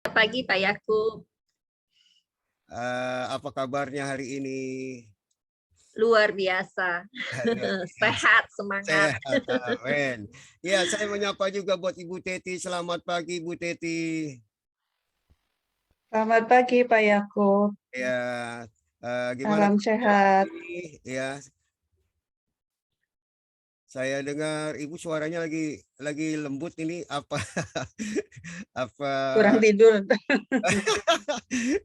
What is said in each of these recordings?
Pagi Pak Yakub. Apa kabarnya hari ini? Luar biasa. Luar biasa. Sehat, semangat. Sehat, amin. Ya, saya menyapa juga buat Ibu Teti. Selamat pagi, Ibu Teti. Selamat pagi Pak Yakub. Ya, gimana Salam sehat. ini? Ya, saya dengar Ibu suaranya lagi lembut ini. Apa? Apa? Kurang tidur.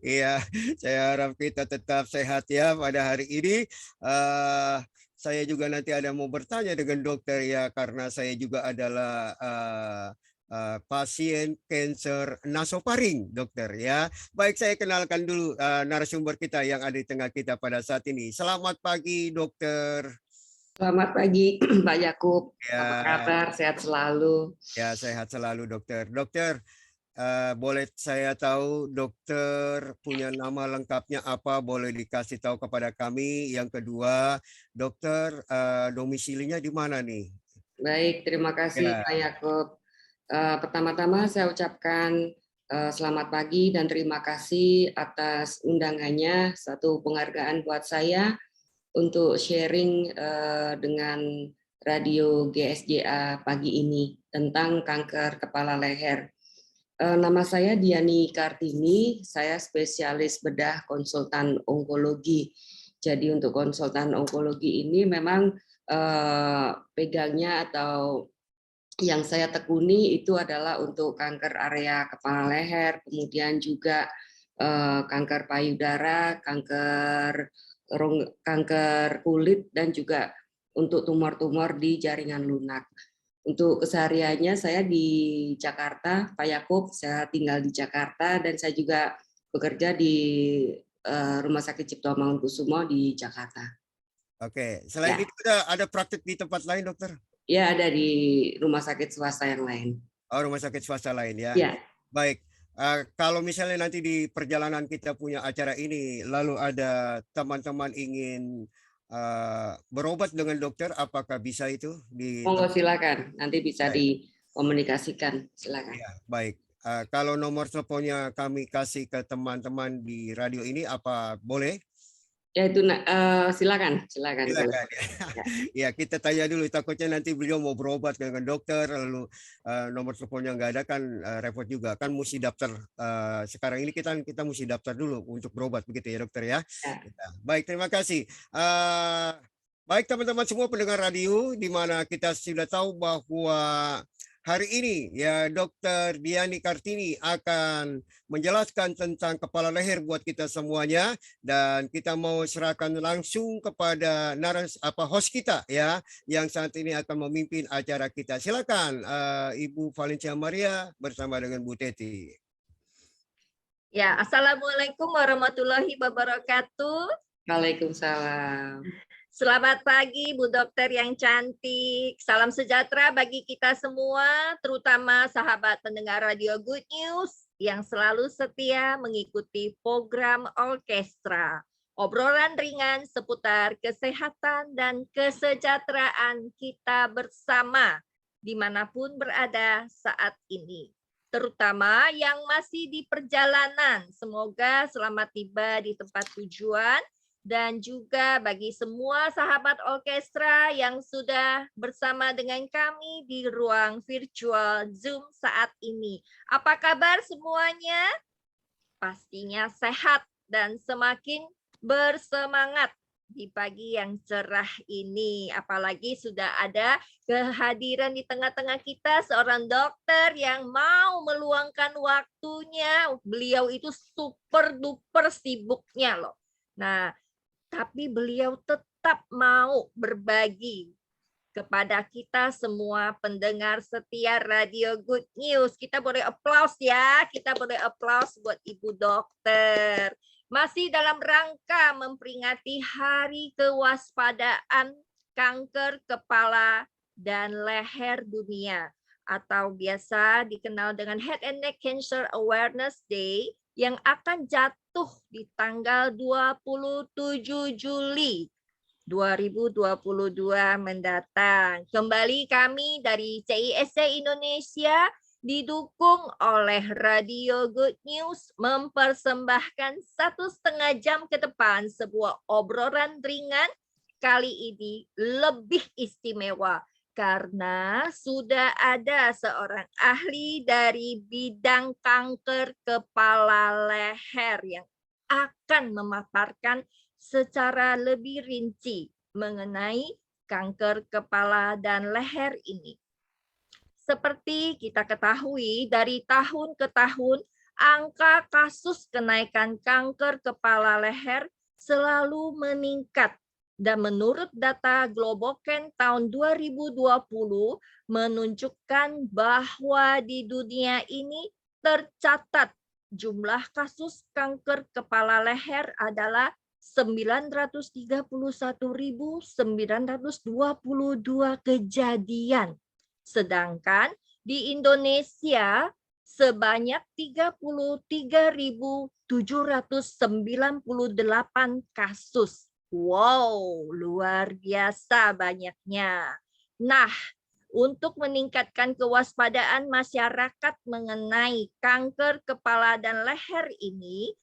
Iya, saya harap kita tetap sehat ya pada hari ini. Saya juga nanti ada mau bertanya dengan dokter ya, karena saya juga adalah pasien kanker nasofaring, dokter ya. Baik, saya kenalkan dulu narasumber kita yang ada di tengah kita pada saat ini. Selamat pagi, dokter. Selamat pagi, Pak Yakub. Ya. Apa kabar? Sehat selalu. Ya, sehat selalu, dokter. Dokter, boleh saya tahu dokter punya nama lengkapnya apa? Boleh dikasih tahu kepada kami. Yang kedua, dokter domisilinya di mana nih? Baik, terima kasih Pak Yakub. Pertama-tama saya ucapkan selamat pagi dan terima kasih atas undangannya. Satu penghargaan buat saya untuk sharing dengan radio GSJA pagi ini tentang kanker kepala leher. Nama saya Diani Kartini, saya spesialis bedah konsultan onkologi. Jadi untuk konsultan onkologi ini memang pegangnya atau yang saya tekuni itu adalah untuk kanker area kepala leher, kemudian juga kanker payudara, kanker kulit, dan juga untuk tumor-tumor di jaringan lunak. Untuk kesehariannya saya di Jakarta, Pak Yakub, saya tinggal di Jakarta dan saya juga bekerja di Rumah Sakit Cipto Mangunkusumo di Jakarta. Oke, selain itu ada praktik di tempat lain, dokter? Ya, ada di rumah sakit swasta yang lain. Oh, rumah sakit swasta lain ya. Ya. Baik, kalau misalnya nanti di perjalanan kita punya acara ini, lalu ada teman-teman ingin berobat dengan dokter, apakah bisa itu? Monggo silakan, nanti bisa dikomunikasikan, silakan. Ya, baik. Kalau nomor teleponnya kami kasih ke teman-teman di radio ini, apa boleh? Ya itu silakan. Silakan. Ya, kita tanya dulu, takutnya nanti beliau mau berobat dengan dokter lalu nomor teleponnya nggak ada kan repot juga, kan mesti daftar. Sekarang ini kita mesti daftar dulu untuk berobat, begitu ya dokter ya. Baik, terima kasih. Baik teman-teman semua pendengar radio, di mana kita sudah tahu bahwa hari ini ya Dr. Diani Kartini akan menjelaskan tentang kepala leher buat kita semuanya, dan kita mau serahkan langsung kepada host kita ya yang saat ini akan memimpin acara kita. Silakan Ibu Valencia Maria bersama dengan Bu Teti. Ya, Assalamualaikum warahmatullahi wabarakatuh. Waalaikumsalam. Selamat pagi Bu Dokter yang cantik. Salam sejahtera bagi kita semua, terutama sahabat pendengar Radio Good News yang selalu setia mengikuti program orkestra. Obrolan ringan seputar kesehatan dan kesejahteraan kita bersama dimanapun berada saat ini. Terutama yang masih di perjalanan, semoga selamat tiba di tempat tujuan. Dan juga bagi semua sahabat orkestra yang sudah bersama dengan kami di ruang virtual Zoom saat ini. Apa kabar semuanya? Pastinya sehat dan semakin bersemangat di pagi yang cerah ini. Apalagi sudah ada kehadiran di tengah-tengah kita seorang dokter yang mau meluangkan waktunya. Beliau itu super duper sibuknya loh. Nah, tapi beliau tetap mau berbagi kepada kita semua pendengar setia Radio Good News. Kita boleh aplaus ya, kita boleh aplaus buat Ibu Dokter. Masih dalam rangka memperingati Hari Kewaspadaan Kanker Kepala dan Leher Dunia, atau biasa dikenal dengan Head and Neck Cancer Awareness Day, yang akan jatuh di tanggal 27 Juli 2022 mendatang. Kembali kami dari CISC Indonesia didukung oleh Radio Good News mempersembahkan 1,5 jam ke depan sebuah obrolan ringan kali ini lebih istimewa karena sudah ada seorang ahli dari bidang kanker kepala leher yang akan memaparkan secara lebih rinci mengenai kanker kepala dan leher ini. Seperti kita ketahui, dari tahun ke tahun, angka kasus kenaikan kanker kepala leher selalu meningkat. Dan menurut data Globocan tahun 2020 menunjukkan bahwa di dunia ini tercatat jumlah kasus kanker kepala leher adalah 931.922 kejadian. Sedangkan di Indonesia sebanyak 33.798 kasus. Wow, luar biasa banyaknya. Nah, untuk meningkatkan kewaspadaan masyarakat mengenai kanker kepala dan leher ini,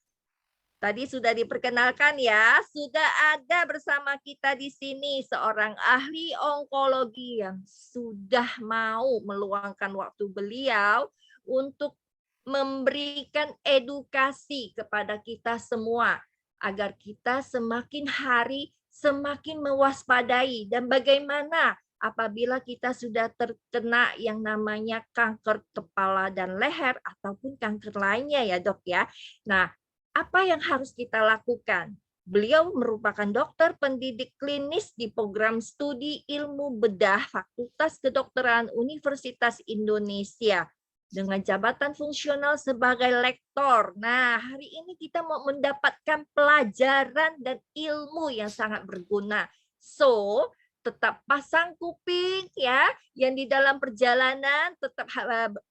tadi sudah diperkenalkan ya, sudah ada bersama kita di sini seorang ahli onkologi yang sudah mau meluangkan waktu beliau untuk memberikan edukasi kepada kita semua agar kita semakin hari semakin mewaspadai dan bagaimana apabila kita sudah terkena yang namanya kanker kepala dan leher ataupun kanker lainnya ya dok ya. Nah, apa yang harus kita lakukan? Beliau merupakan dokter pendidik klinis di program studi ilmu bedah Fakultas Kedokteran Universitas Indonesia dengan jabatan fungsional sebagai lektor. Nah, hari ini kita mau mendapatkan pelajaran dan ilmu yang sangat berguna. So, tetap pasang kuping ya, yang di dalam perjalanan tetap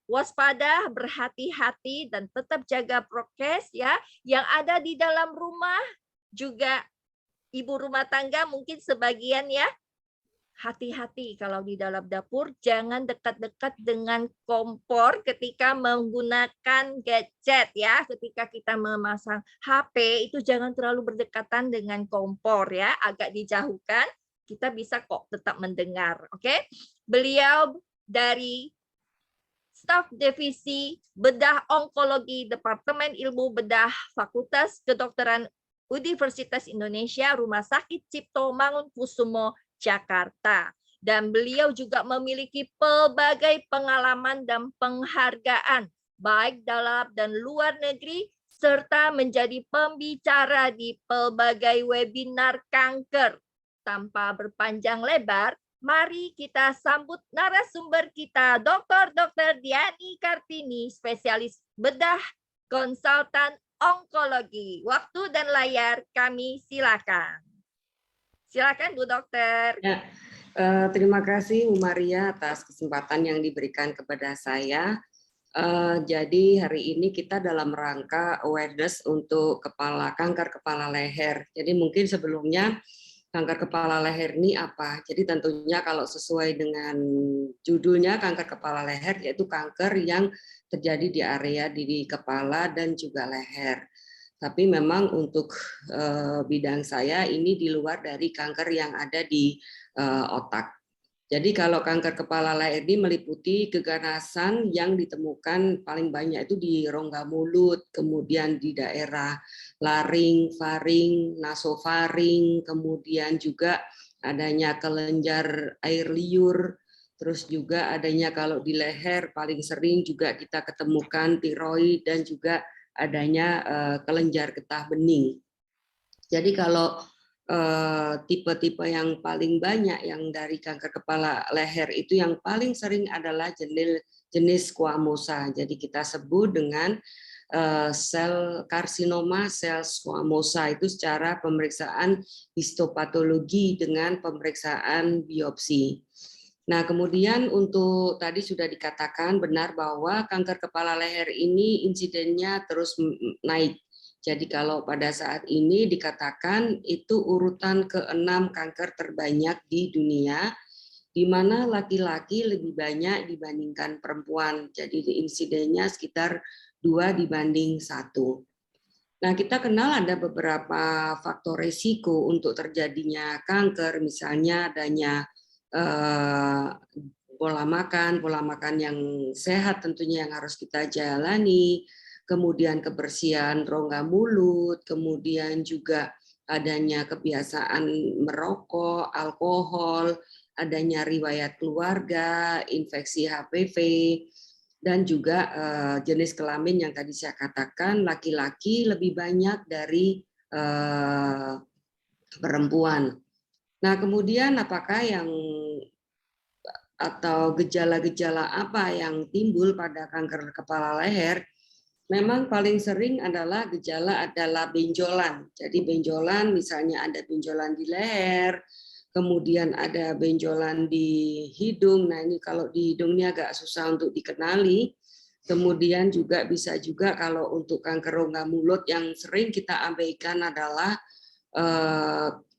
waspada, berhati-hati dan tetap jaga prokes ya. Yang ada di dalam rumah juga ibu rumah tangga mungkin sebagian ya. Hati-hati kalau di dalam dapur, jangan dekat-dekat dengan kompor ketika menggunakan gadget ya. Ketika kita memasang HP itu jangan terlalu berdekatan dengan kompor ya, agak dijauhkan. Kita bisa kok tetap mendengar, oke? Beliau dari staf divisi bedah onkologi Departemen Ilmu Bedah Fakultas Kedokteran Universitas Indonesia, Rumah Sakit Cipto Mangunkusumo, Jakarta. Dan beliau juga memiliki pelbagai pengalaman dan penghargaan, baik dalam dan luar negeri, serta menjadi pembicara di pelbagai webinar kanker. Tanpa berpanjang lebar, mari kita sambut narasumber kita, Dr. Diani Kartini, spesialis bedah, konsultan onkologi. Waktu dan layar kami silakan. Silakan Bu Dokter. Ya, terima kasih Bu Maria atas kesempatan yang diberikan kepada saya. Jadi hari ini kita dalam rangka awareness untuk kanker kepala leher. Jadi mungkin sebelumnya kanker kepala leher ini apa? Jadi tentunya kalau sesuai dengan judulnya kanker kepala leher yaitu kanker yang terjadi di area di kepala dan juga leher. Tapi memang untuk bidang saya ini di luar dari kanker yang ada di otak. Jadi kalau kanker kepala leher ini meliputi keganasan yang ditemukan paling banyak itu di rongga mulut, kemudian di daerah laring, faring, nasofaring, kemudian juga adanya kelenjar air liur, terus juga adanya kalau di leher paling sering juga kita ketemukan tiroid dan juga adanya kelenjar getah bening. Jadi kalau tipe-tipe yang paling banyak yang dari kanker kepala leher itu yang paling sering adalah jenis squamosa. Jadi kita sebut dengan sel karsinoma sel squamosa itu secara pemeriksaan histopatologi dengan pemeriksaan biopsi. Nah, kemudian untuk tadi sudah dikatakan benar bahwa kanker kepala leher ini insidennya terus naik. Jadi kalau pada saat ini dikatakan itu urutan ke-6 kanker terbanyak di dunia, di mana laki-laki lebih banyak dibandingkan perempuan. Jadi insidennya sekitar 2:1. Nah, kita kenal ada beberapa faktor risiko untuk terjadinya kanker, misalnya adanya pola makan yang sehat tentunya yang harus kita jalani, kemudian kebersihan rongga mulut, kemudian juga adanya kebiasaan merokok, alkohol, adanya riwayat keluarga, infeksi HPV, dan juga jenis kelamin yang tadi saya katakan, laki-laki lebih banyak dari perempuan. Nah, kemudian apakah atau gejala-gejala apa yang timbul pada kanker kepala leher? Memang paling sering gejala adalah benjolan. Jadi benjolan, misalnya ada benjolan di leher, kemudian ada benjolan di hidung. Nah, ini kalau di hidung ini agak susah untuk dikenali. Kemudian juga bisa juga kalau untuk kanker rongga mulut yang sering kita abaikan adalah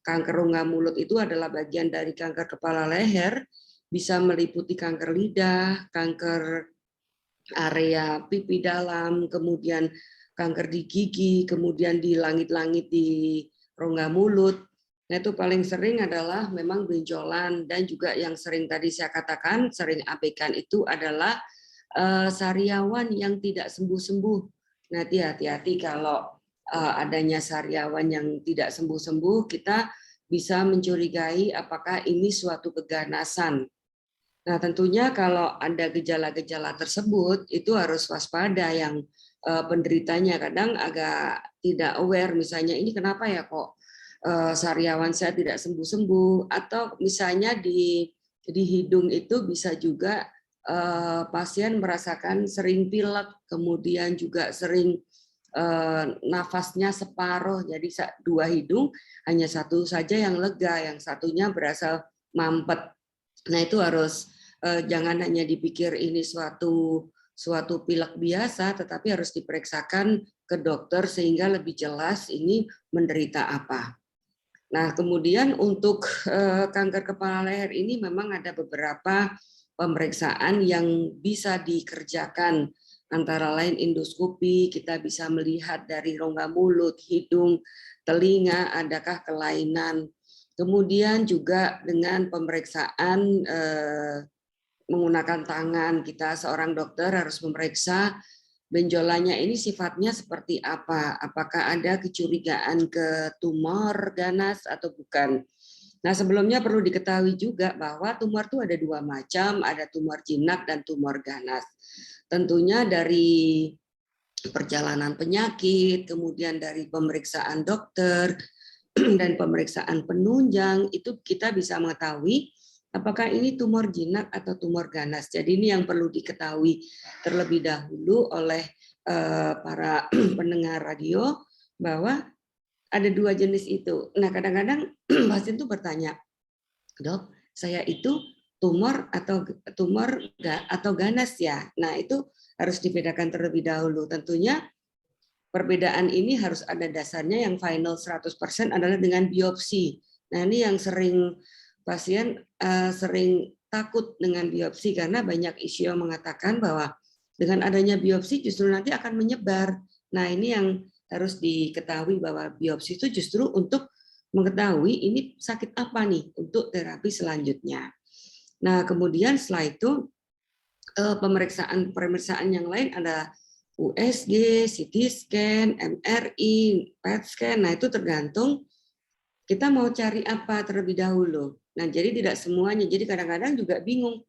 kanker rongga mulut itu adalah bagian dari kanker kepala leher, bisa meliputi kanker lidah, kanker area pipi dalam, kemudian kanker di gigi, kemudian di langit-langit di rongga mulut. Nah, itu paling sering adalah memang benjolan, dan juga yang sering tadi saya katakan, sering abaikan itu adalah sariawan yang tidak sembuh-sembuh. Nah, hati-hati kalau adanya sariawan yang tidak sembuh-sembuh, kita bisa mencurigai apakah ini suatu keganasan. Nah, tentunya kalau ada gejala-gejala tersebut, itu harus waspada yang penderitanya kadang agak tidak aware, misalnya ini kenapa ya kok sariawan saya tidak sembuh-sembuh, atau misalnya di hidung itu bisa juga pasien merasakan sering pilek, kemudian juga sering nafasnya separuh, jadi 2 hidung hanya satu saja yang lega, yang satunya berasa mampet. Nah, itu harus jangan hanya dipikir ini suatu pilek biasa, tetapi harus diperiksakan ke dokter sehingga lebih jelas ini menderita apa. Nah, kemudian untuk kanker kepala leher ini memang ada beberapa pemeriksaan yang bisa dikerjakan, antara lain endoskopi, kita bisa melihat dari rongga mulut, hidung, telinga, adakah kelainan. Kemudian juga dengan pemeriksaan menggunakan tangan, kita seorang dokter harus memeriksa benjolannya ini sifatnya seperti apa, apakah ada kecurigaan ke tumor ganas atau bukan. Nah, sebelumnya perlu diketahui juga bahwa tumor itu ada 2 macam, ada tumor jinak dan tumor ganas. Tentunya dari perjalanan penyakit, kemudian dari pemeriksaan dokter, dan pemeriksaan penunjang, itu kita bisa mengetahui apakah ini tumor jinak atau tumor ganas. Jadi ini yang perlu diketahui terlebih dahulu oleh para pendengar radio, bahwa ada 2 jenis itu. Nah, kadang-kadang pasien itu bertanya, "Dok, saya itu tumor atau ganas ya?" Nah, itu harus dibedakan terlebih dahulu. Tentunya perbedaan ini harus ada dasarnya, yang final 100% adalah dengan biopsi. Nah, ini yang sering pasien sering takut dengan biopsi, karena banyak isu yang mengatakan bahwa dengan adanya biopsi justru nanti akan menyebar. Nah, ini yang harus diketahui, bahwa biopsi itu justru untuk mengetahui ini sakit apa nih untuk terapi selanjutnya. Nah, kemudian setelah itu pemeriksaan yang lain ada USG, CT scan, MRI, PET scan. Nah, itu tergantung kita mau cari apa terlebih dahulu. Nah, jadi tidak semuanya. Jadi kadang-kadang juga bingung.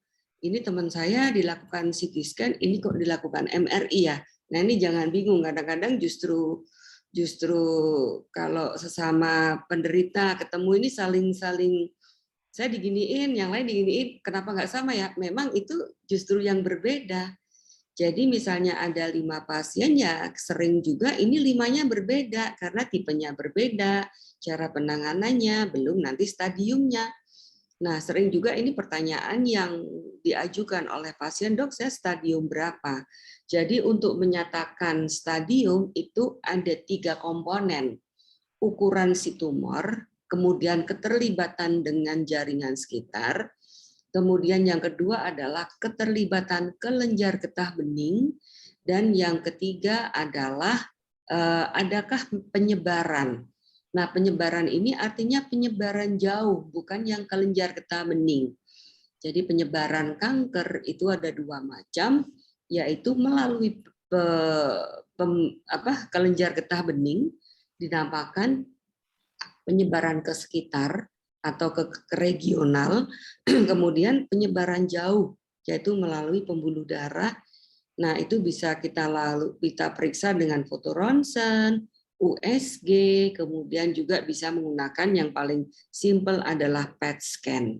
Ini teman saya dilakukan CT scan, ini kok dilakukan MRI ya. Nah, ini jangan bingung. Kadang-kadang justru kalau sesama penderita ketemu ini saling saya diginiin, yang lain diginiin, kenapa nggak sama ya? Memang itu justru yang berbeda. Jadi misalnya ada 5 pasien, ya sering juga ini 5-nya berbeda karena tipenya berbeda, cara penanganannya, belum nanti stadiumnya. Nah, sering juga ini pertanyaan yang diajukan oleh pasien, "Dok, saya stadium berapa?" Jadi untuk menyatakan stadium itu ada 3 komponen. Ukuran si tumor, kemudian keterlibatan dengan jaringan sekitar, Kemudian yang kedua adalah keterlibatan kelenjar getah bening. Dan yang ketiga adalah adakah penyebaran. Nah, penyebaran ini artinya penyebaran jauh, bukan yang kelenjar getah bening. Jadi penyebaran kanker itu ada 2 macam, yaitu melalui kelenjar getah bening, dinamakan penyebaran ke sekitar atau ke regional, kemudian penyebaran jauh, yaitu melalui pembuluh darah. Nah, itu bisa kita periksa dengan foto ronsen, USG, kemudian juga bisa menggunakan yang paling simpel adalah PET scan.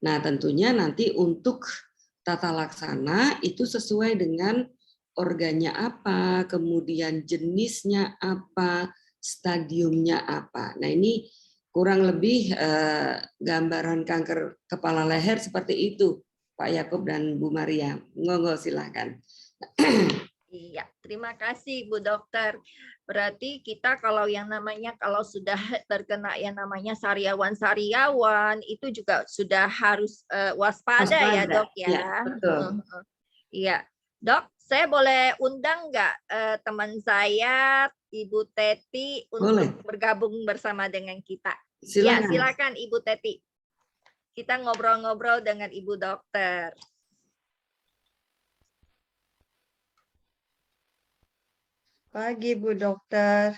Nah, tentunya nanti untuk tata laksana itu sesuai dengan organnya apa, kemudian jenisnya apa, stadiumnya apa. Nah, ini kurang lebih gambaran kanker kepala leher seperti itu, Pak Yakub dan Bu Maria. Monggo silahkan. Iya, terima kasih Bu Dokter. Berarti kita kalau sudah terkena yang namanya sariawan itu juga sudah harus waspada ya Dok ya. Ya, betul. Iya, Dok, saya boleh undang nggak teman saya Ibu Teti untuk bergabung bersama dengan kita? Silakan. Ya, silakan Ibu Teti. Kita ngobrol-ngobrol dengan Ibu Dokter. Pagi Bu Dokter.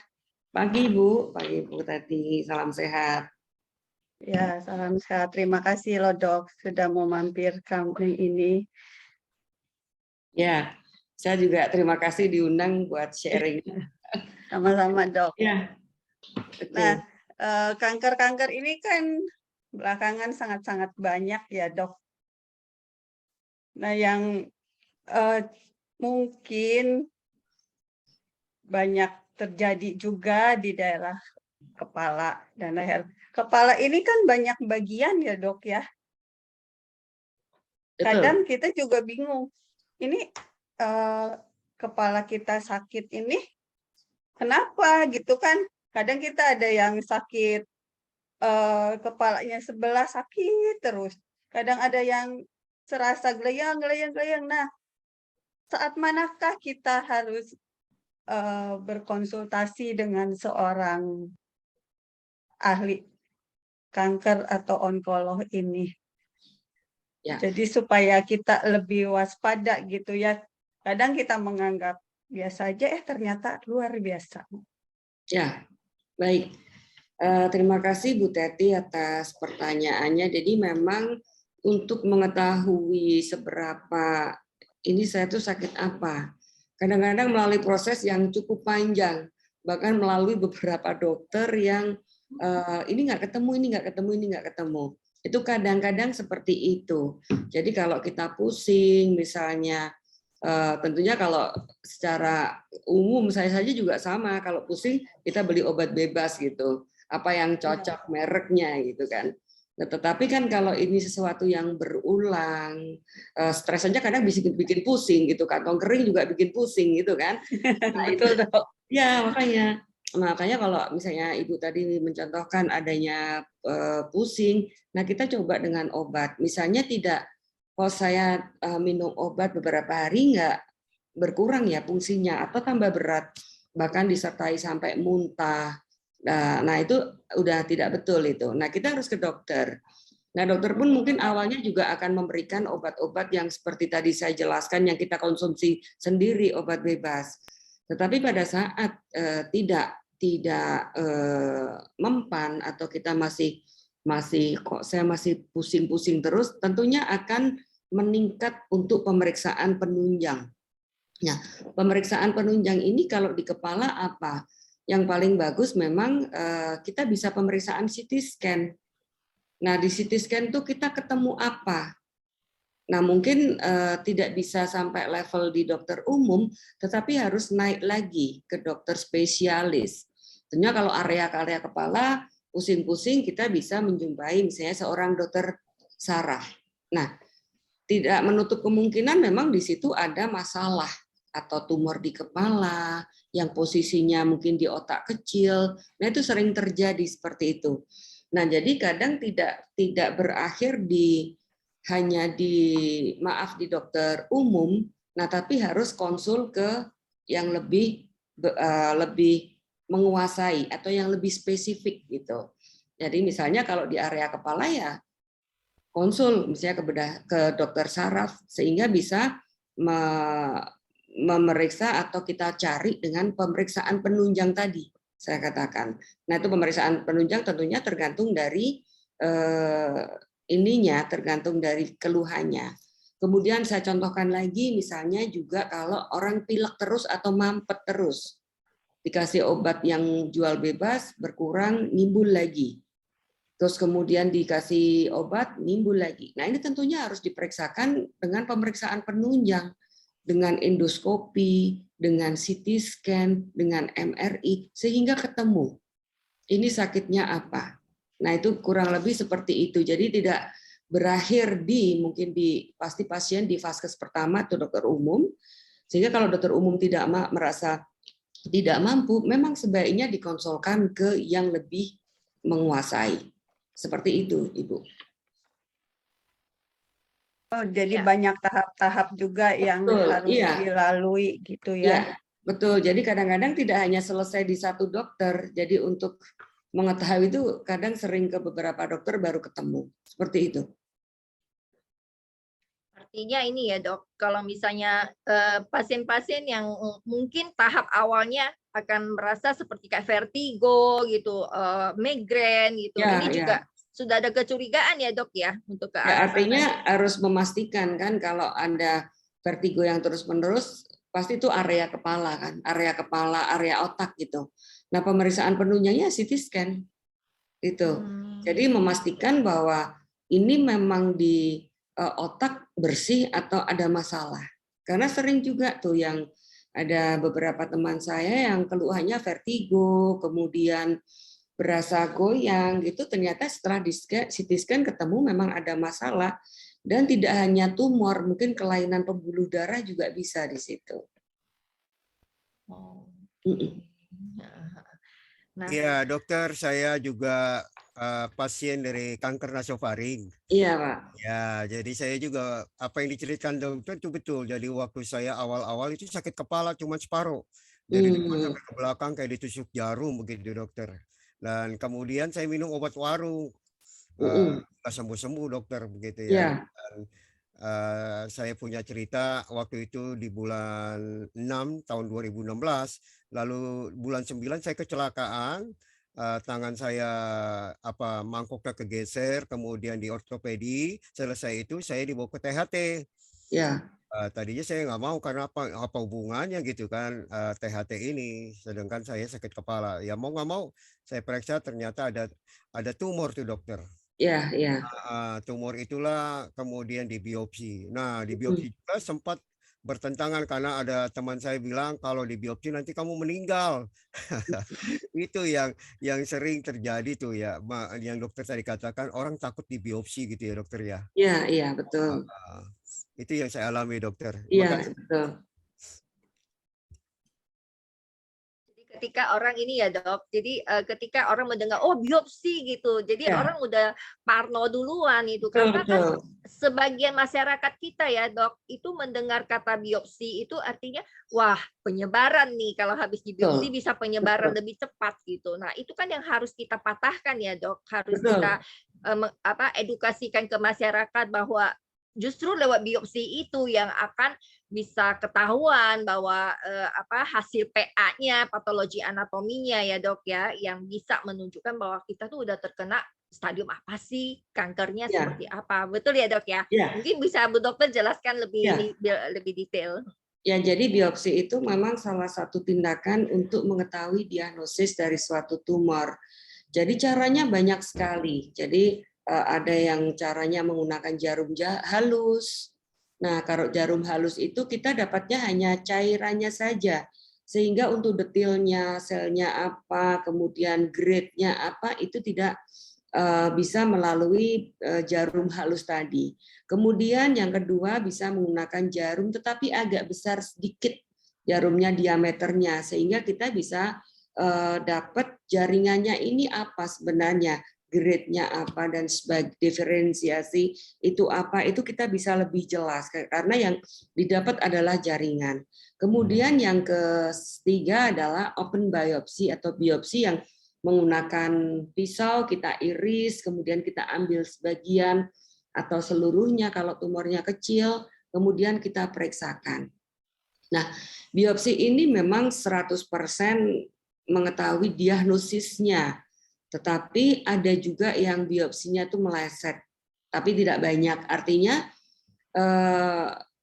Pagi Bu Tati, salam sehat. Ya, salam sehat. Terima kasih loh Dok sudah mau mampir kami ini. Ya, saya juga terima kasih diundang buat sharing. Sama-sama Dok. Ya. Nah, kanker-kanker ini kan belakangan sangat-sangat banyak ya Dok. Nah, yang mungkin banyak terjadi juga di daerah kepala dan leher. Kepala ini kan banyak bagian ya Dok ya. Kadang kita juga bingung. Ini kepala kita sakit ini kenapa gitu kan? Kadang kita ada yang sakit kepalanya sebelah sakit terus. Kadang ada yang serasa gelayang. Nah, saat manakah kita harus berkonsultasi dengan seorang ahli kanker atau onkolog ini? Ya. Jadi supaya kita lebih waspada gitu ya. Kadang kita menganggap biasa aja, ternyata luar biasa. Ya, baik. Terima kasih Bu Teti atas pertanyaannya. Jadi memang untuk mengetahui seberapa ini saya tuh sakit apa, kadang-kadang melalui proses yang cukup panjang, bahkan melalui beberapa dokter yang ini nggak ketemu. Itu kadang-kadang seperti itu. Jadi kalau kita pusing misalnya, tentunya kalau secara umum saya saja juga sama, kalau pusing kita beli obat bebas gitu, apa yang cocok mereknya gitu kan. Nah, tetapi kan kalau ini sesuatu yang berulang, stres saja kadang bikin pusing gitu, kantong kering juga bikin pusing gitu kan. Nah, betul dok. Ya makanya kalau misalnya Ibu tadi mencontohkan adanya pusing, nah kita coba dengan obat. Misalnya kalau saya minum obat beberapa hari nggak berkurang ya fungsinya atau tambah berat, bahkan disertai sampai muntah. Nah itu udah tidak betul itu. Nah kita harus ke dokter. Nah dokter pun mungkin awalnya juga akan memberikan obat-obat yang seperti tadi saya jelaskan yang kita konsumsi sendiri, obat bebas. Tetapi pada saat tidak mempan atau kita masih saya masih pusing-pusing terus, tentunya akan meningkat untuk pemeriksaan penunjang. Nah, pemeriksaan penunjang ini kalau di kepala apa? Yang paling bagus memang kita bisa pemeriksaan CT scan. Nah, di CT scan itu kita ketemu apa? Nah, mungkin tidak bisa sampai level di dokter umum, tetapi harus naik lagi ke dokter spesialis. Tentunya kalau area kepala pusing-pusing, kita bisa menjumpai misalnya seorang dokter saraf. Nah, tidak menutup kemungkinan memang di situ ada masalah atau tumor di kepala yang posisinya mungkin di otak kecil. Nah, itu sering terjadi seperti itu. Nah, jadi kadang tidak berakhir di hanya di dokter umum, nah tapi harus konsul ke yang lebih menguasai atau yang lebih spesifik gitu. Jadi misalnya kalau di area kepala ya konsul misalnya ke dokter saraf sehingga bisa memeriksa atau kita cari dengan pemeriksaan penunjang tadi saya katakan. Nah itu pemeriksaan penunjang tentunya tergantung dari tergantung dari keluhannya. Kemudian saya contohkan lagi misalnya juga kalau orang pilek terus atau mampet terus, dikasih obat yang jual bebas berkurang nimbul lagi. Terus kemudian dikasih obat nimbul lagi. Nah ini tentunya harus diperiksakan dengan pemeriksaan penunjang, dengan endoskopi, dengan CT scan, dengan MRI, sehingga ketemu ini sakitnya apa. Nah itu kurang lebih seperti itu. Jadi tidak berakhir pasti pasien di vaskes pertama atau dokter umum, sehingga kalau dokter umum tidak merasa tidak mampu, memang sebaiknya dikonsulkan ke yang lebih menguasai. Seperti itu, Ibu. Oh, jadi banyak tahap-tahap juga yang harus dilalui gitu ya. Iya, betul. Jadi kadang-kadang tidak hanya selesai di satu dokter. Jadi untuk mengetahui itu kadang sering ke beberapa dokter baru ketemu. Seperti itu. Artinya ini ya dok, kalau misalnya pasien-pasien yang mungkin tahap awalnya akan merasa seperti kayak vertigo gitu, migrain gitu, ini juga sudah ada kecurigaan ya dok ya untuk ke arah artinya harus memastikan kan kalau ada vertigo yang terus-menerus pasti itu area kepala kan, area otak gitu. Nah pemeriksaan penunjangnya CT scan itu. Jadi memastikan bahwa ini memang di otak bersih atau ada masalah. Karena sering juga tuh yang ada beberapa teman saya yang keluhannya vertigo, kemudian berasa goyang gitu, ternyata setelah di CT scan ketemu memang ada masalah dan tidak hanya tumor, mungkin kelainan pembuluh darah juga bisa di situ. Iya, dokter, saya juga pasien dari kanker nasofaring. Iya, Pak. Ya, jadi saya juga apa yang diceritakan dokter itu betul. Jadi waktu saya awal-awal itu sakit kepala cuma separuh. Dari depan sampai ke belakang kayak ditusuk jarum begitu dokter. Dan kemudian saya minum obat warung. Nggak sembuh-sembuh dokter begitu ya. Dan, saya punya cerita waktu itu di bulan 6 tahun 2016. Lalu bulan 9 saya kecelakaan. Tangan saya mangkoknya kegeser, kemudian di ortopedi. Selesai itu saya dibawa ke THT. Ya. Tadinya saya nggak mau karena apa hubungannya gitu kan THT ini, sedangkan saya sakit kepala. Ya mau nggak mau saya periksa ternyata ada tumor tuh dokter. Iya, iya. Tumor itulah kemudian dibiopsi. Nah di biopsi juga sempat bertentangan karena ada teman saya bilang kalau di biopsi nanti kamu meninggal. Itu yang sering terjadi tuh ya, yang dokter tadi katakan orang takut di biopsi gitu ya dokter ya. Iya, iya betul. Itu yang saya alami dokter. Iya betul. Ketika orang ini ya dok, jadi ketika orang mendengar oh biopsi gitu, jadi orang udah parno duluan itu karena kan sebagian masyarakat kita ya dok itu mendengar kata biopsi itu artinya wah penyebaran nih, kalau habis di biopsi bisa penyebaran lebih cepat gitu. Nah itu kan yang harus kita patahkan ya dok, harus kita edukasikan ke masyarakat bahwa justru lewat biopsi itu yang akan bisa ketahuan bahwa hasil PA-nya, patologi anatominya ya dok ya, yang bisa menunjukkan bahwa kita tuh udah terkena stadium apa sih, kankernya seperti apa. Betul ya dok ya? Mungkin bisa Bu Dokter jelaskan lebih detail. Ya, jadi biopsi itu memang salah satu tindakan untuk mengetahui diagnosis dari suatu tumor. Jadi caranya banyak sekali. Jadi ada yang caranya menggunakan jarum halus. Nah, kalau jarum halus itu kita dapatnya hanya cairannya saja. Sehingga untuk detailnya, selnya apa, kemudian grade-nya apa, itu tidak bisa melalui jarum halus tadi. Kemudian yang kedua bisa menggunakan jarum tetapi agak besar sedikit jarumnya diameternya. Sehingga kita bisa dapat jaringannya ini apa sebenarnya. grade-nya apa, dan sebagai diferensiasi itu apa, itu kita bisa lebih jelas karena yang didapat adalah jaringan. Kemudian yang ketiga adalah open biopsy atau biopsi yang menggunakan pisau, kita iris, kemudian kita ambil sebagian atau seluruhnya kalau tumornya kecil, kemudian kita periksakan. Nah, biopsi ini memang 100% mengetahui diagnosisnya, tetapi ada juga yang biopsinya itu meleset, tapi tidak banyak. Artinya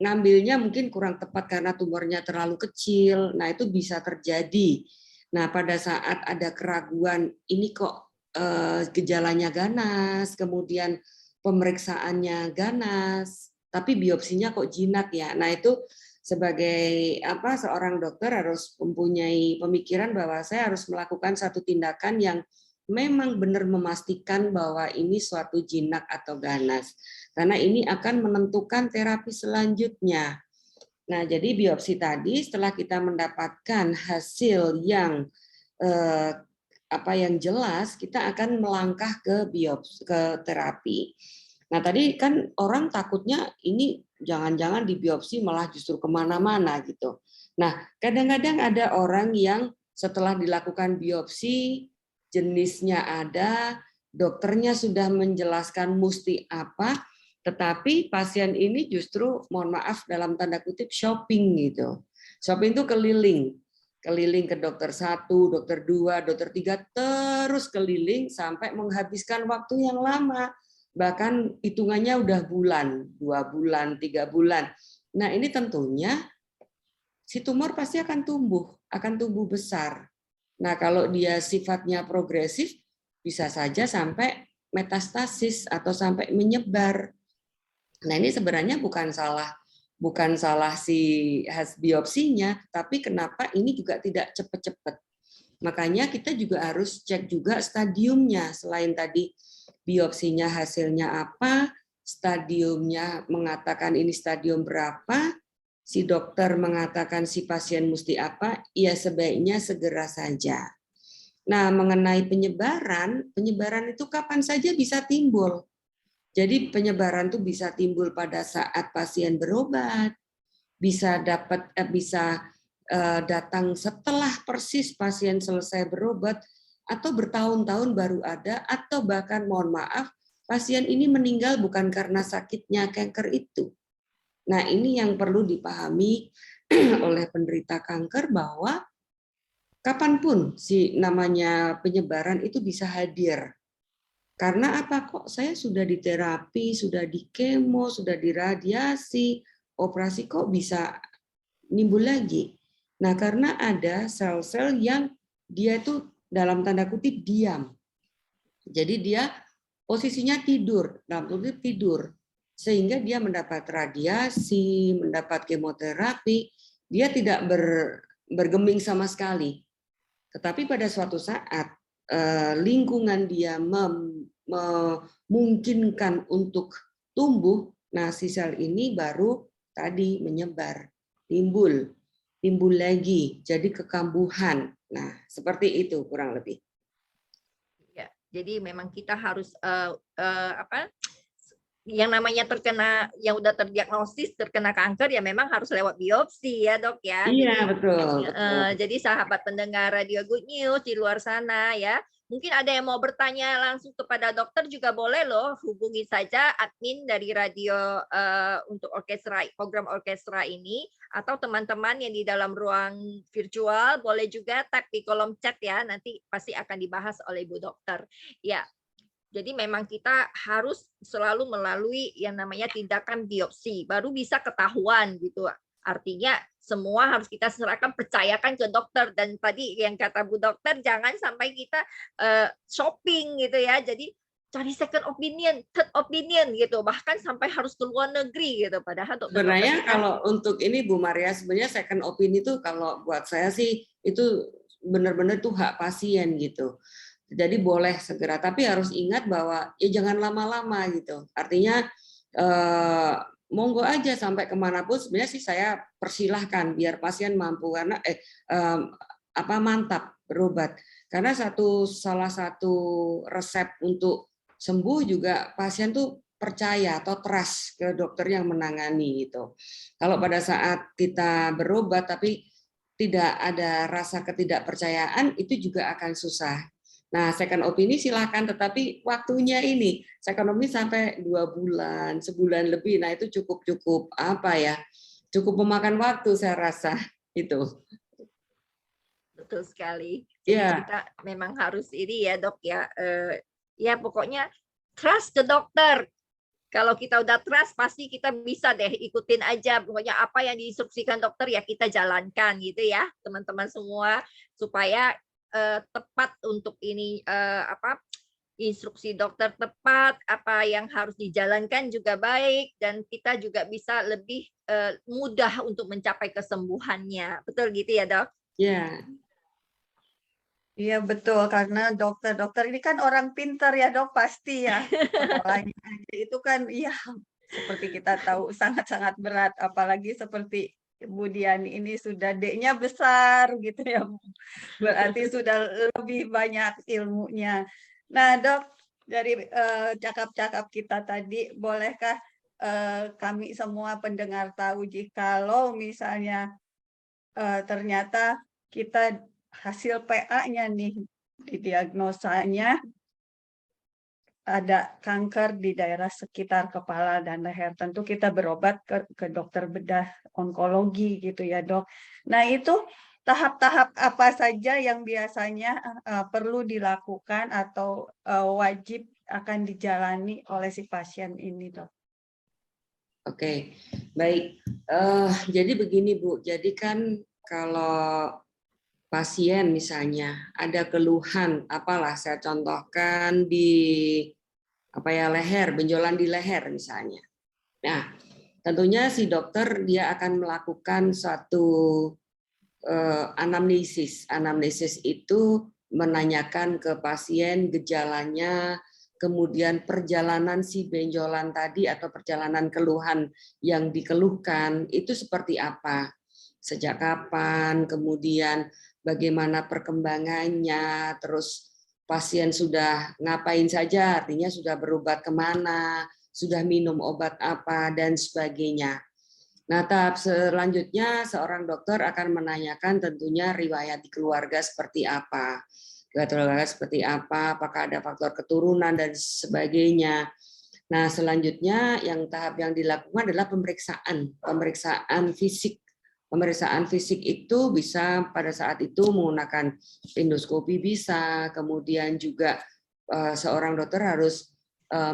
ngambilnya mungkin kurang tepat karena tumornya terlalu kecil. Nah, itu bisa terjadi. Nah, pada saat ada keraguan, ini kok gejalanya ganas, kemudian pemeriksaannya ganas, tapi biopsinya kok jinak ya. Nah, itu sebagai seorang dokter harus mempunyai pemikiran bahwa saya harus melakukan satu tindakan yang memang benar memastikan bahwa ini suatu jinak atau ganas. Karena ini akan menentukan terapi selanjutnya. Nah, jadi biopsi tadi setelah kita mendapatkan hasil yang yang jelas, kita akan melangkah ke terapi. Nah, tadi kan orang takutnya ini jangan-jangan di biopsi malah justru kemana-mana gitu. Nah, kadang-kadang ada orang yang setelah dilakukan biopsi, jenisnya ada, dokternya sudah menjelaskan mesti apa, tetapi pasien ini justru, mohon maaf dalam tanda kutip, shopping gitu. Shopping itu keliling ke dokter 1, dokter 2, dokter 3, terus keliling sampai menghabiskan waktu yang lama. Bahkan hitungannya udah bulan, 2 bulan, 3 bulan. Nah, ini tentunya si tumor pasti akan tumbuh besar. Nah, kalau dia sifatnya progresif, bisa saja sampai metastasis atau sampai menyebar. Nah, ini sebenarnya bukan salah si hasil biopsinya, tapi kenapa ini juga tidak cepat-cepat. Makanya kita juga harus cek juga stadiumnya, selain tadi biopsinya hasilnya apa, stadiumnya mengatakan ini stadium berapa, si dokter mengatakan si pasien mesti apa, ya sebaiknya segera saja. Nah, mengenai penyebaran itu kapan saja bisa timbul. Jadi penyebaran itu bisa timbul pada saat pasien berobat, bisa datang setelah persis pasien selesai berobat, atau bertahun-tahun baru ada, atau bahkan mohon maaf, pasien ini meninggal bukan karena sakitnya kanker itu. Nah, ini yang perlu dipahami oleh penderita kanker bahwa kapanpun si namanya penyebaran itu bisa hadir. Karena apa? Kok saya sudah diterapi, sudah di kemo, sudah diradiasi, operasi kok bisa nimbul lagi? Nah, karena ada sel-sel yang dia itu dalam tanda kutip diam. Jadi dia posisinya tidur, dalam kutip tidur. Sehingga dia mendapat radiasi, mendapat kemoterapi, dia tidak bergeming sama sekali. Tetapi pada suatu saat lingkungan dia memungkinkan untuk tumbuh, nah si sel ini baru tadi menyebar, timbul lagi, jadi kekambuhan. Nah, seperti itu kurang lebih. Ya, jadi memang kita harus yang namanya yang udah terdiagnosis terkena kanker ya memang harus lewat biopsi ya dok ya. Iya, betul. Jadi sahabat pendengar Radio Good News di luar sana ya, mungkin ada yang mau bertanya langsung kepada dokter juga boleh loh, hubungi saja admin dari radio untuk program orkestra ini, atau teman-teman yang di dalam ruang virtual boleh juga tag di kolom chat ya, nanti pasti akan dibahas oleh Ibu Dokter. Ya. Jadi memang kita harus selalu melalui yang namanya tindakan biopsi, baru bisa ketahuan gitu. Artinya semua harus kita serahkan, percayakan ke dokter. Dan tadi yang kata Bu Dokter, jangan sampai kita shopping gitu ya. Jadi cari second opinion, third opinion gitu. Bahkan sampai harus ke luar negeri gitu. Padahal sebenarnya kalau untuk ini Bu Maria, sebenarnya second opinion itu kalau buat saya sih itu benar-benar tuh hak pasien gitu. Jadi boleh segera, tapi harus ingat bahwa ya jangan lama-lama gitu. Artinya monggo aja sampai kemanapun. Sebenarnya sih saya persilahkan biar pasien mampu, karena mantap berobat. Karena salah satu resep untuk sembuh juga pasien tuh percaya atau trust ke dokter yang menangani gitu. Kalau pada saat kita berobat tapi tidak ada rasa ketidakpercayaan, itu juga akan susah. Nah, second opini silakan, tetapi waktunya ini second opini sampai 2 bulan, sebulan lebih. Nah, itu cukup apa ya? Cukup memakan waktu saya rasa itu. Betul sekali. Jadi Ya, kita memang harus ini ya dok ya, ya pokoknya trust ke dokter. Kalau kita udah trust pasti kita bisa deh ikutin aja. Pokoknya apa yang diinstruksikan dokter ya kita jalankan gitu ya teman-teman semua supaya tepat untuk ini apa instruksi dokter tepat, apa yang harus dijalankan juga baik dan kita juga bisa lebih mudah untuk mencapai kesembuhannya. Betul gitu ya dok? ya. Iya betul, karena dokter-dokter ini kan orang pintar ya dok, pasti ya. Kepalanya aja itu kan, iya seperti kita tahu sangat-sangat berat, apalagi seperti Bu Diani ini sudah D-nya besar gitu ya, berarti sudah lebih banyak ilmunya. Nah dok, dari cakap-cakap kita tadi, bolehkah kami semua pendengar tahu jikalau misalnya ternyata kita hasil PA-nya nih, didiagnosanya ada kanker di daerah sekitar kepala dan leher. Tentu kita berobat ke dokter bedah onkologi gitu ya dok. Nah itu tahap-tahap apa saja yang biasanya perlu dilakukan atau wajib akan dijalani oleh si pasien ini dok? Oke, baik. Jadi begini Bu, jadi kan kalau pasien misalnya ada keluhan, apalah saya contohkan di leher, benjolan di leher misalnya. Nah, tentunya si dokter dia akan melakukan suatu anamnesis. Anamnesis itu menanyakan ke pasien gejalanya, kemudian perjalanan si benjolan tadi atau perjalanan keluhan yang dikeluhkan itu seperti apa, sejak kapan, kemudian bagaimana perkembangannya, terus pasien sudah ngapain saja, artinya sudah berobat kemana, sudah minum obat apa, dan sebagainya. Nah, tahap selanjutnya seorang dokter akan menanyakan tentunya riwayat di keluarga seperti apa. Keluarga seperti apa, apakah ada faktor keturunan dan sebagainya. Nah, selanjutnya tahap yang dilakukan adalah pemeriksaan fisik. Pemeriksaan fisik itu bisa pada saat itu menggunakan endoskopi bisa, kemudian juga seorang dokter harus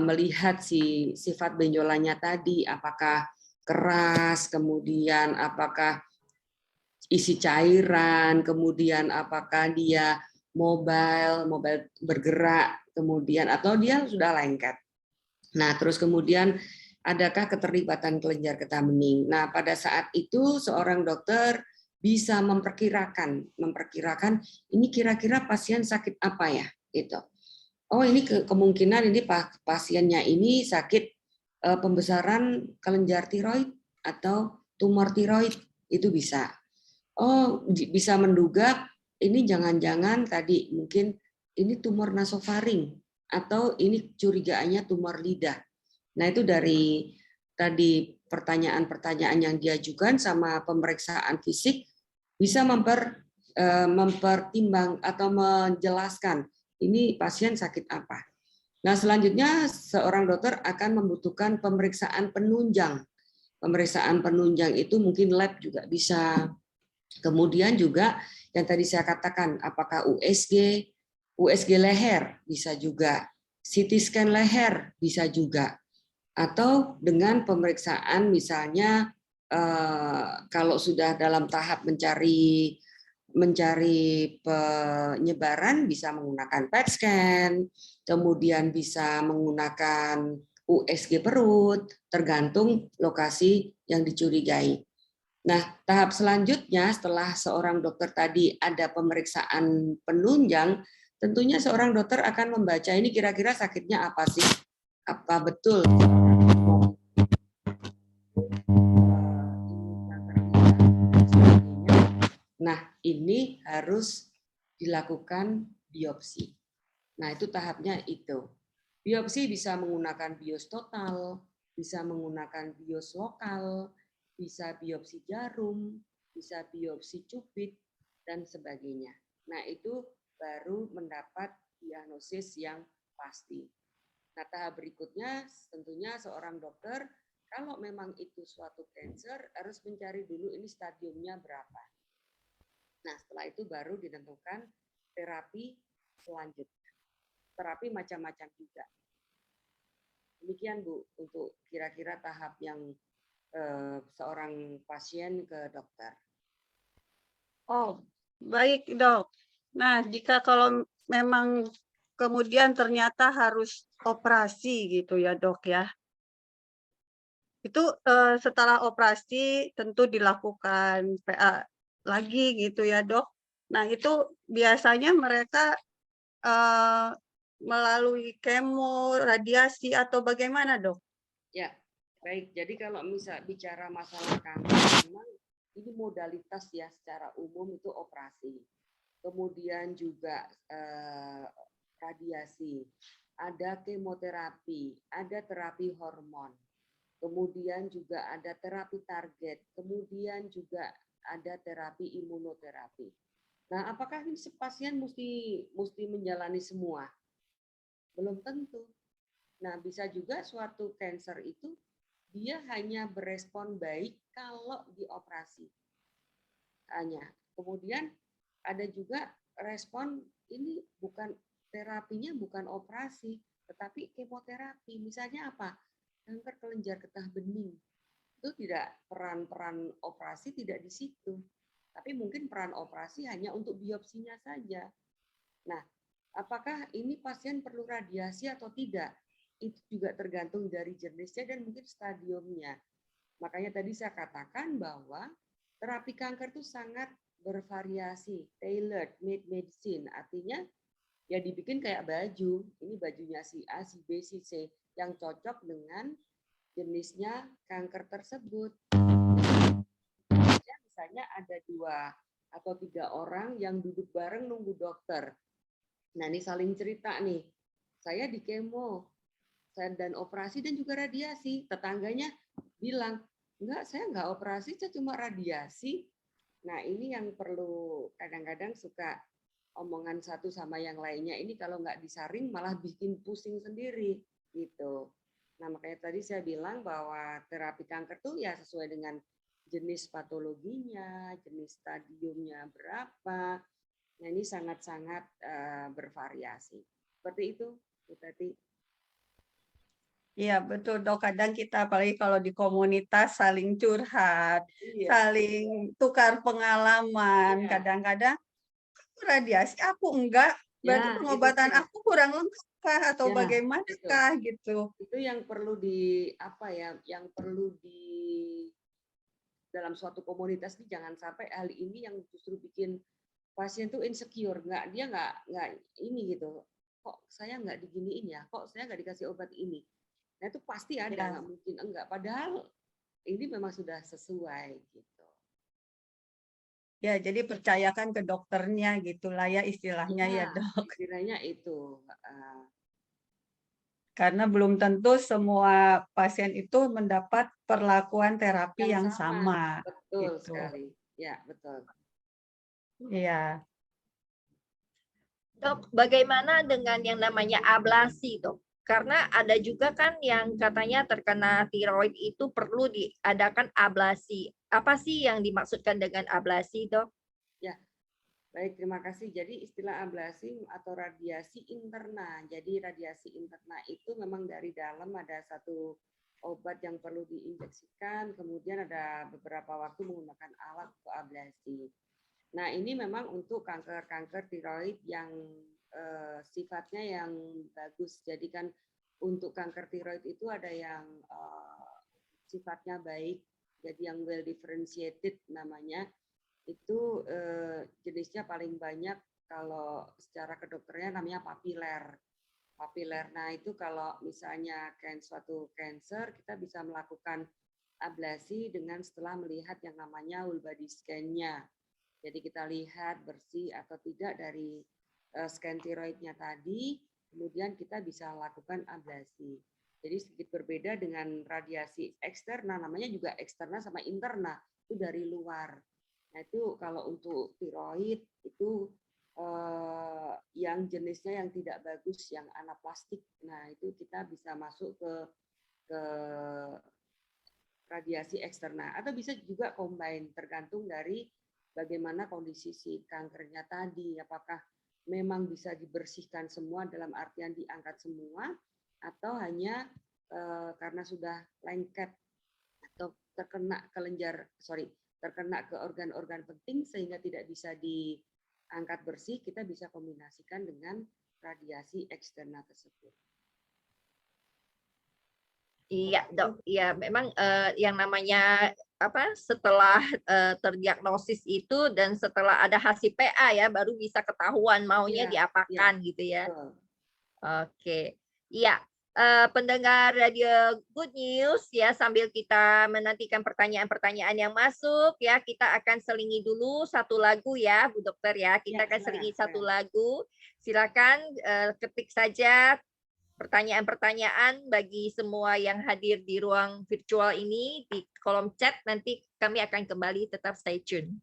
melihat si sifat benjolannya tadi, apakah keras, kemudian apakah isi cairan, kemudian apakah dia mobile bergerak, kemudian atau dia sudah lengket. Nah, terus kemudian adakah keterlibatan kelenjar getah bening. Nah, pada saat itu seorang dokter bisa memperkirakan ini kira-kira pasien sakit apa ya, gitu. Oh, ini kemungkinan ini pasiennya ini sakit pembesaran kelenjar tiroid atau tumor tiroid, itu bisa. Oh, bisa menduga ini jangan-jangan tadi mungkin ini tumor nasofaring atau ini curigaannya tumor lidah. Nah, itu dari tadi pertanyaan-pertanyaan yang diajukan sama pemeriksaan fisik bisa mempertimbang atau menjelaskan ini pasien sakit apa. Nah, selanjutnya seorang dokter akan membutuhkan pemeriksaan penunjang. Pemeriksaan penunjang itu mungkin lab juga bisa. Kemudian juga yang tadi saya katakan, apakah USG leher bisa juga, CT scan leher bisa juga. Atau dengan pemeriksaan misalnya kalau sudah dalam tahap mencari penyebaran bisa menggunakan PET scan, kemudian bisa menggunakan USG perut, tergantung lokasi yang dicurigai. Nah, tahap selanjutnya setelah seorang dokter tadi ada pemeriksaan penunjang, tentunya seorang dokter akan membaca ini kira-kira sakitnya apa sih? Apa betul nah, ini harus dilakukan biopsi. Nah, itu tahapnya itu. Biopsi bisa menggunakan bios total, bisa menggunakan bios lokal, bisa biopsi jarum, bisa biopsi cubit, dan sebagainya. Nah, itu baru mendapat diagnosis yang pasti. Nah, tahap berikutnya tentunya seorang dokter, kalau memang itu suatu cancer, harus mencari dulu ini stadiumnya berapa. Nah, setelah itu baru ditentukan terapi selanjutnya. Terapi macam-macam juga. Demikian Bu, untuk kira-kira tahap yang seorang pasien ke dokter. Oh, baik dok. Nah, jika kalau memang kemudian ternyata harus operasi gitu ya dok ya, itu setelah operasi tentu dilakukan PA lagi gitu ya dok. Nah itu biasanya mereka melalui kemo, radiasi atau bagaimana dok? Ya, baik. Jadi kalau misal bicara masalah kanker, memang ini modalitas ya secara umum itu operasi. Kemudian juga radiasi, ada kemoterapi, ada terapi hormon, kemudian juga ada terapi target, kemudian juga ada terapi imunoterapi. Nah, apakah ini pasien mesti menjalani semua? Belum tentu. Nah, bisa juga suatu cancer itu dia hanya berespon baik kalau dioperasi. Hanya. Kemudian ada juga respon ini bukan terapinya bukan operasi, tetapi kemoterapi. Misalnya apa? Kanker kelenjar getah bening. Itu tidak peran operasi tidak di situ. Tapi mungkin peran operasi hanya untuk biopsinya saja. Nah, apakah ini pasien perlu radiasi atau tidak? Itu juga tergantung dari jenisnya dan mungkin stadiumnya. Makanya tadi saya katakan bahwa terapi kanker itu sangat bervariasi, tailored made medicine. Artinya ya dibikin kayak baju. Ini bajunya si A, si B, si C yang cocok dengan jenisnya kanker tersebut. Misalnya ada 2 atau 3 orang yang duduk bareng nunggu dokter. Nah, ini saling cerita nih. Saya di kemo dan operasi dan juga radiasi. Tetangganya bilang, enggak, saya enggak operasi, saya cuma radiasi. Nah, ini yang perlu kadang-kadang suka omongan satu sama yang lainnya. Ini kalau enggak disaring malah bikin pusing sendiri gitu. Nah, makanya tadi saya bilang bahwa terapi kanker tuh ya sesuai dengan jenis patologinya, jenis stadiumnya berapa. Nah, ini sangat-sangat bervariasi. Seperti itu, Bu Tati. Iya betul dok, kadang kita apalagi kalau di komunitas saling curhat, Iya. saling tukar pengalaman, Iya. kadang-kadang radiasi aku enggak, berarti Ya, pengobatan itu. aku kurang lengkap kah atau Ya, bagaimanakah gitu. itu yang perlu yang perlu dalam suatu komunitas ini jangan sampai hal ini yang justru bikin pasien tuh insecure, dia nggak ini gitu, kok saya nggak diginiin ya, kok saya nggak dikasih obat ini. Nah itu pasti ada, Ya, nggak mungkin enggak. Padahal ini memang sudah sesuai gitu. ya jadi percayakan ke dokternya gitulah ya istilahnya ya dok. Istilahnya itu. Karena belum tentu semua pasien itu mendapat perlakuan terapi yang sama. Betul Gitu. sekali. Ya, betul. Iya. Dok, bagaimana dengan yang namanya ablasi, dok? Karena ada juga kan yang katanya terkena tiroid itu perlu diadakan ablasi. Apa sih yang dimaksudkan dengan ablasi, dok? Ya, baik, terima kasih. Jadi istilah ablasi atau radiasi interna. Jadi radiasi interna itu memang dari dalam ada satu obat yang perlu diinjeksikan, kemudian ada beberapa waktu menggunakan alat untuk ablasi. Nah, ini memang untuk kanker-kanker tiroid yang sifatnya yang bagus. Jadi kan untuk kanker tiroid itu ada yang sifatnya baik, jadi yang well differentiated namanya. Itu jenisnya paling banyak kalau secara kedokterannya namanya papiler. Nah, itu kalau misalnya suatu cancer, kita bisa melakukan ablasi dengan setelah melihat yang namanya whole body scan-nya. Jadi kita lihat bersih atau tidak dari scan tiroidnya tadi, kemudian kita bisa lakukan ablasi. Jadi sedikit berbeda dengan radiasi eksterna, namanya juga eksterna sama interna, itu dari luar. Nah itu kalau untuk tiroid itu yang jenisnya yang tidak bagus, yang anaplastik. Nah itu kita bisa masuk ke radiasi eksterna atau bisa juga combine, tergantung dari bagaimana kondisi si kankernya tadi, apakah memang bisa dibersihkan semua dalam artian diangkat semua atau hanya karena sudah lengket atau terkena terkena ke organ-organ penting sehingga tidak bisa diangkat bersih, kita bisa kombinasikan dengan radiasi eksterna tersebut. Iya, Dok. Iya, memang yang namanya setelah terdiagnosis itu dan setelah ada hasil PA ya baru bisa ketahuan maunya diapakan gitu ya. Oke. Iya, pendengar Radio Good News ya, sambil kita menantikan pertanyaan-pertanyaan yang masuk ya, kita akan selingi dulu satu lagu ya, Bu Dokter ya. Kita akan selingi satu lagu. Silakan ketik saja pertanyaan-pertanyaan bagi semua yang hadir di ruang virtual ini di kolom chat, nanti kami akan kembali, tetap stay tune.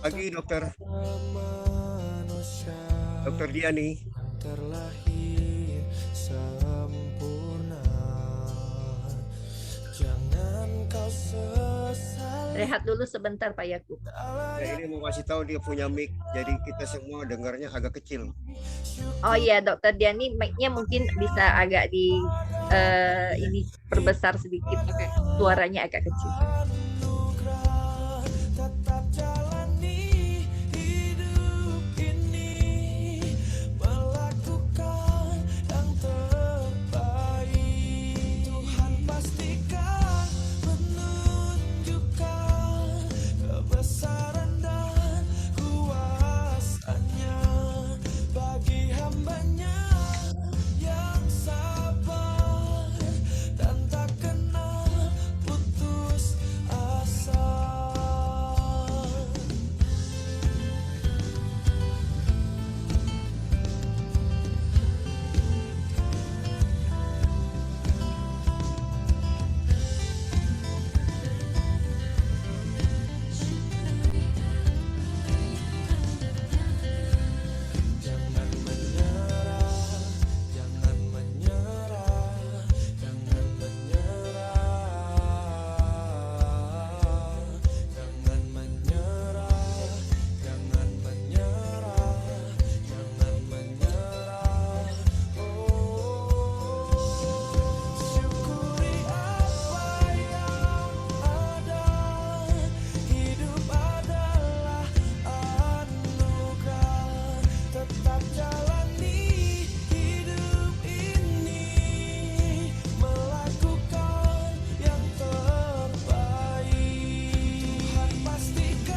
Pagi dokter. Dokter Diani. Terlahir sempurna. Jangan kau sesali. Rehat dulu sebentar Pak Yakub. Ya, ini mau kasih tahu dia punya mic, jadi kita semua dengarnya agak kecil. Oh iya, Dokter Diani, mic-nya mungkin bisa agak ini perbesar sedikit. Oke, suaranya agak kecil.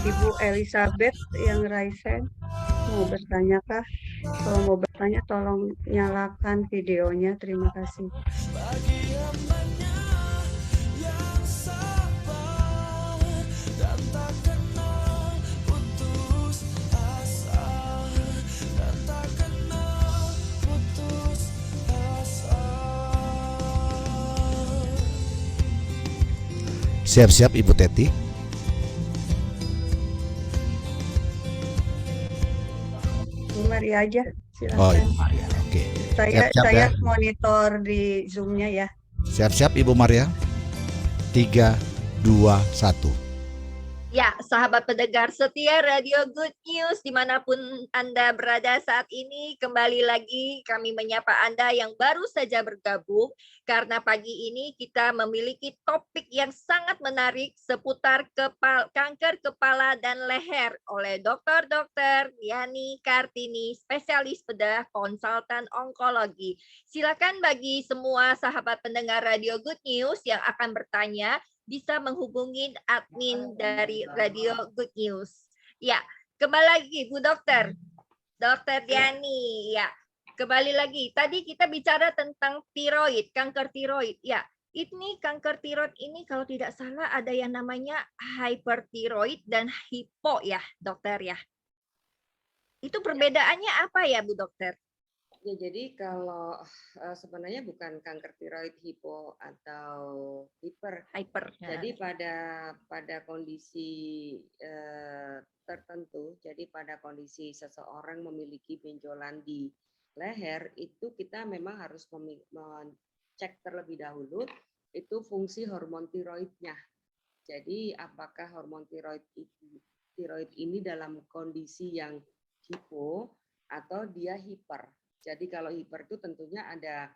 Ibu Elizabeth yang Raisen mau bertanya kah? Kalau mau bertanya tolong nyalakan videonya. Terima kasih. Siap-siap Ibu Teti. Bu Maria aja, silakan. Oh, Ibu Maria. Oke. Saya Siap-siap ya. monitor di Zoom-nya ya. Siap-siap Ibu Maria. 3, 2, 1. Ya, sahabat pendengar setia Radio Good News dimanapun Anda berada saat ini, kembali lagi kami menyapa Anda yang baru saja bergabung, karena pagi ini kita memiliki topik yang sangat menarik seputar kanker kepala dan leher oleh Dr. Diani Kartini, spesialis bedah konsultan onkologi. Silakan bagi semua sahabat pendengar Radio Good News yang akan bertanya, bisa menghubungi admin dari Radio Good News. Ya, kembali lagi Bu Dokter. Dr. Diani, ya. kembali lagi. Tadi kita bicara tentang tiroid, kanker tiroid. Ya, ini kanker tiroid ini kalau tidak salah ada yang namanya hypertiroid dan hipo ya, dokter ya. Itu perbedaannya apa ya, Bu Dokter? Ya, jadi kalau sebenarnya bukan kanker tiroid hipo atau hiper. Hyper. Jadi pada kondisi tertentu, jadi pada kondisi seseorang memiliki benjolan di leher, itu kita memang harus mengecek terlebih dahulu itu fungsi hormon tiroidnya. Jadi apakah hormon tiroid ini dalam kondisi yang hipo atau dia hiper. Jadi kalau hiper itu tentunya ada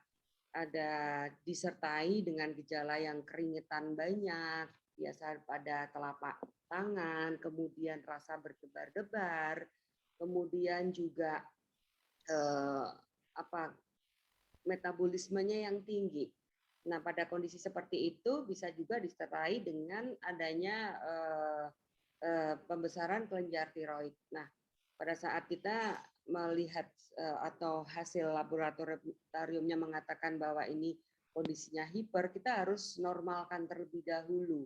disertai dengan gejala yang keringetan banyak, biasa pada telapak tangan, kemudian rasa berdebar-debar, kemudian juga metabolismenya yang tinggi. Nah, pada kondisi seperti itu bisa juga disertai dengan adanya pembesaran kelenjar tiroid. Nah, pada saat kita melihat atau hasil laboratoriumnya mengatakan bahwa ini kondisinya hiper, kita harus normalkan terlebih dahulu.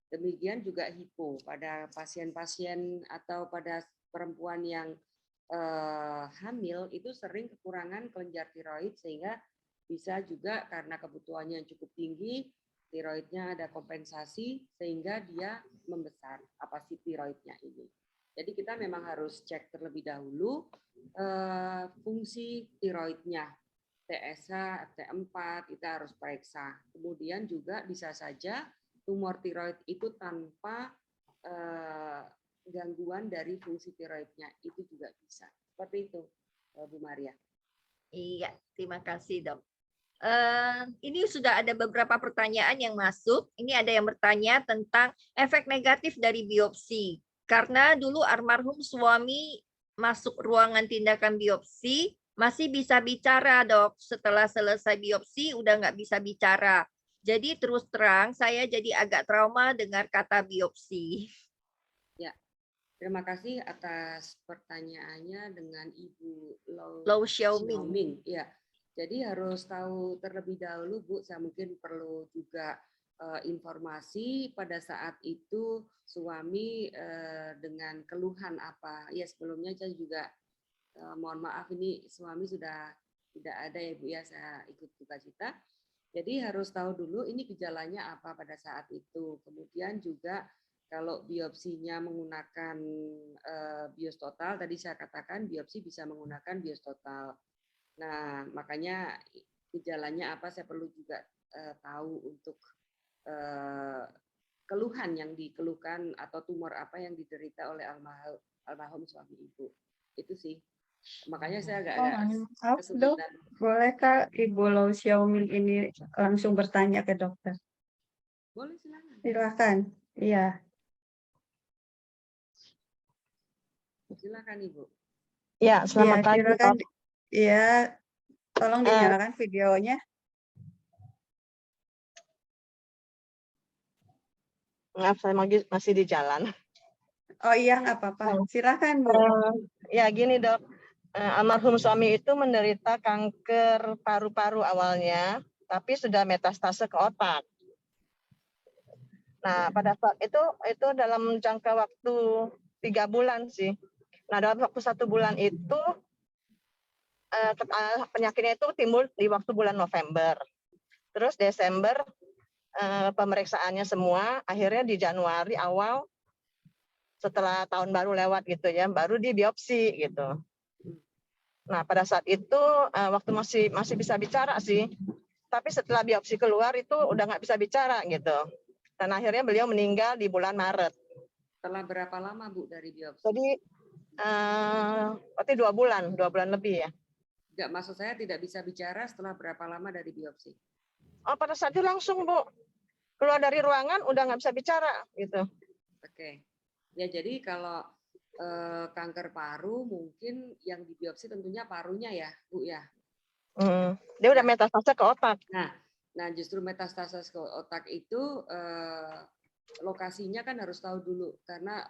Demikian juga hipo pada pasien-pasien atau pada perempuan yang hamil itu sering kekurangan kelenjar tiroid sehingga bisa juga karena kebutuhannya yang cukup tinggi, tiroidnya ada kompensasi sehingga dia membesar tiroidnya ini. Jadi kita memang harus cek terlebih dahulu fungsi tiroidnya, TSH, T4 kita harus periksa. Kemudian juga bisa saja tumor tiroid itu tanpa gangguan dari fungsi tiroidnya itu juga bisa. Seperti itu, Bu Maria. Iya, terima kasih dok. Ini sudah ada beberapa pertanyaan yang masuk. Ini ada yang bertanya tentang efek negatif dari biopsi. Karena dulu almarhum suami masuk ruangan tindakan biopsi, masih bisa bicara dok. Setelah selesai biopsi, udah nggak bisa bicara. Jadi terus terang, saya jadi agak trauma dengar kata biopsi. Ya, terima kasih atas pertanyaannya dengan Ibu Lau Xiaoming. Ya, jadi harus tahu terlebih dahulu, Bu, saya mungkin perlu juga informasi pada saat itu suami dengan keluhan apa. Ya, sebelumnya saya juga mohon maaf ini suami sudah tidak ada ya Bu ya, saya ikut duka cita. Jadi harus tahu dulu ini gejalanya apa pada saat itu. Kemudian juga kalau biopsinya menggunakan bios total, tadi saya katakan biopsi bisa menggunakan bios total. Nah, makanya gejalanya apa saya perlu juga tahu untuk keluhan yang dikeluhkan atau tumor apa yang diderita oleh almarhum suami ibu. Itu sih. Makanya saya agak kesulitan. Bolehkah Ibu Lau Xiaoming ini langsung bertanya ke dokter? Boleh, silakan. Silakan. Iya. Silakan Ibu. Ya, selamat pagi. Silakan. Iya, tolong dinyalakan videonya. Maaf, saya masih di jalan. Oh iya, nggak apa-apa. Silakan Bu. Ya, gini dok. Almarhum suami itu menderita kanker paru-paru awalnya, tapi sudah metastase ke otak. Nah, pada saat itu dalam jangka waktu 3 bulan sih. Nah, dalam waktu 1 bulan itu penyakitnya itu timbul di waktu bulan November. Terus Desember pemeriksaannya semua, akhirnya di Januari awal setelah tahun baru lewat gitu ya, baru di biopsi gitu. Nah, pada saat itu waktu masih bisa bicara sih, tapi setelah biopsi keluar itu udah nggak bisa bicara gitu. Dan akhirnya beliau meninggal di bulan Maret. Setelah berapa lama Bu dari biopsi? Jadi berarti 2 bulan lebih ya. Enggak, maksud saya tidak bisa bicara setelah berapa lama dari biopsi? Oh, pada saat itu langsung Bu, keluar dari ruangan udah nggak bisa bicara gitu. Oke. Ya, jadi kalau kanker paru mungkin yang dibiopsi tentunya parunya ya, Bu ya. Dia udah metastase ke otak. Nah justru metastase ke otak itu lokasinya kan harus tahu dulu karena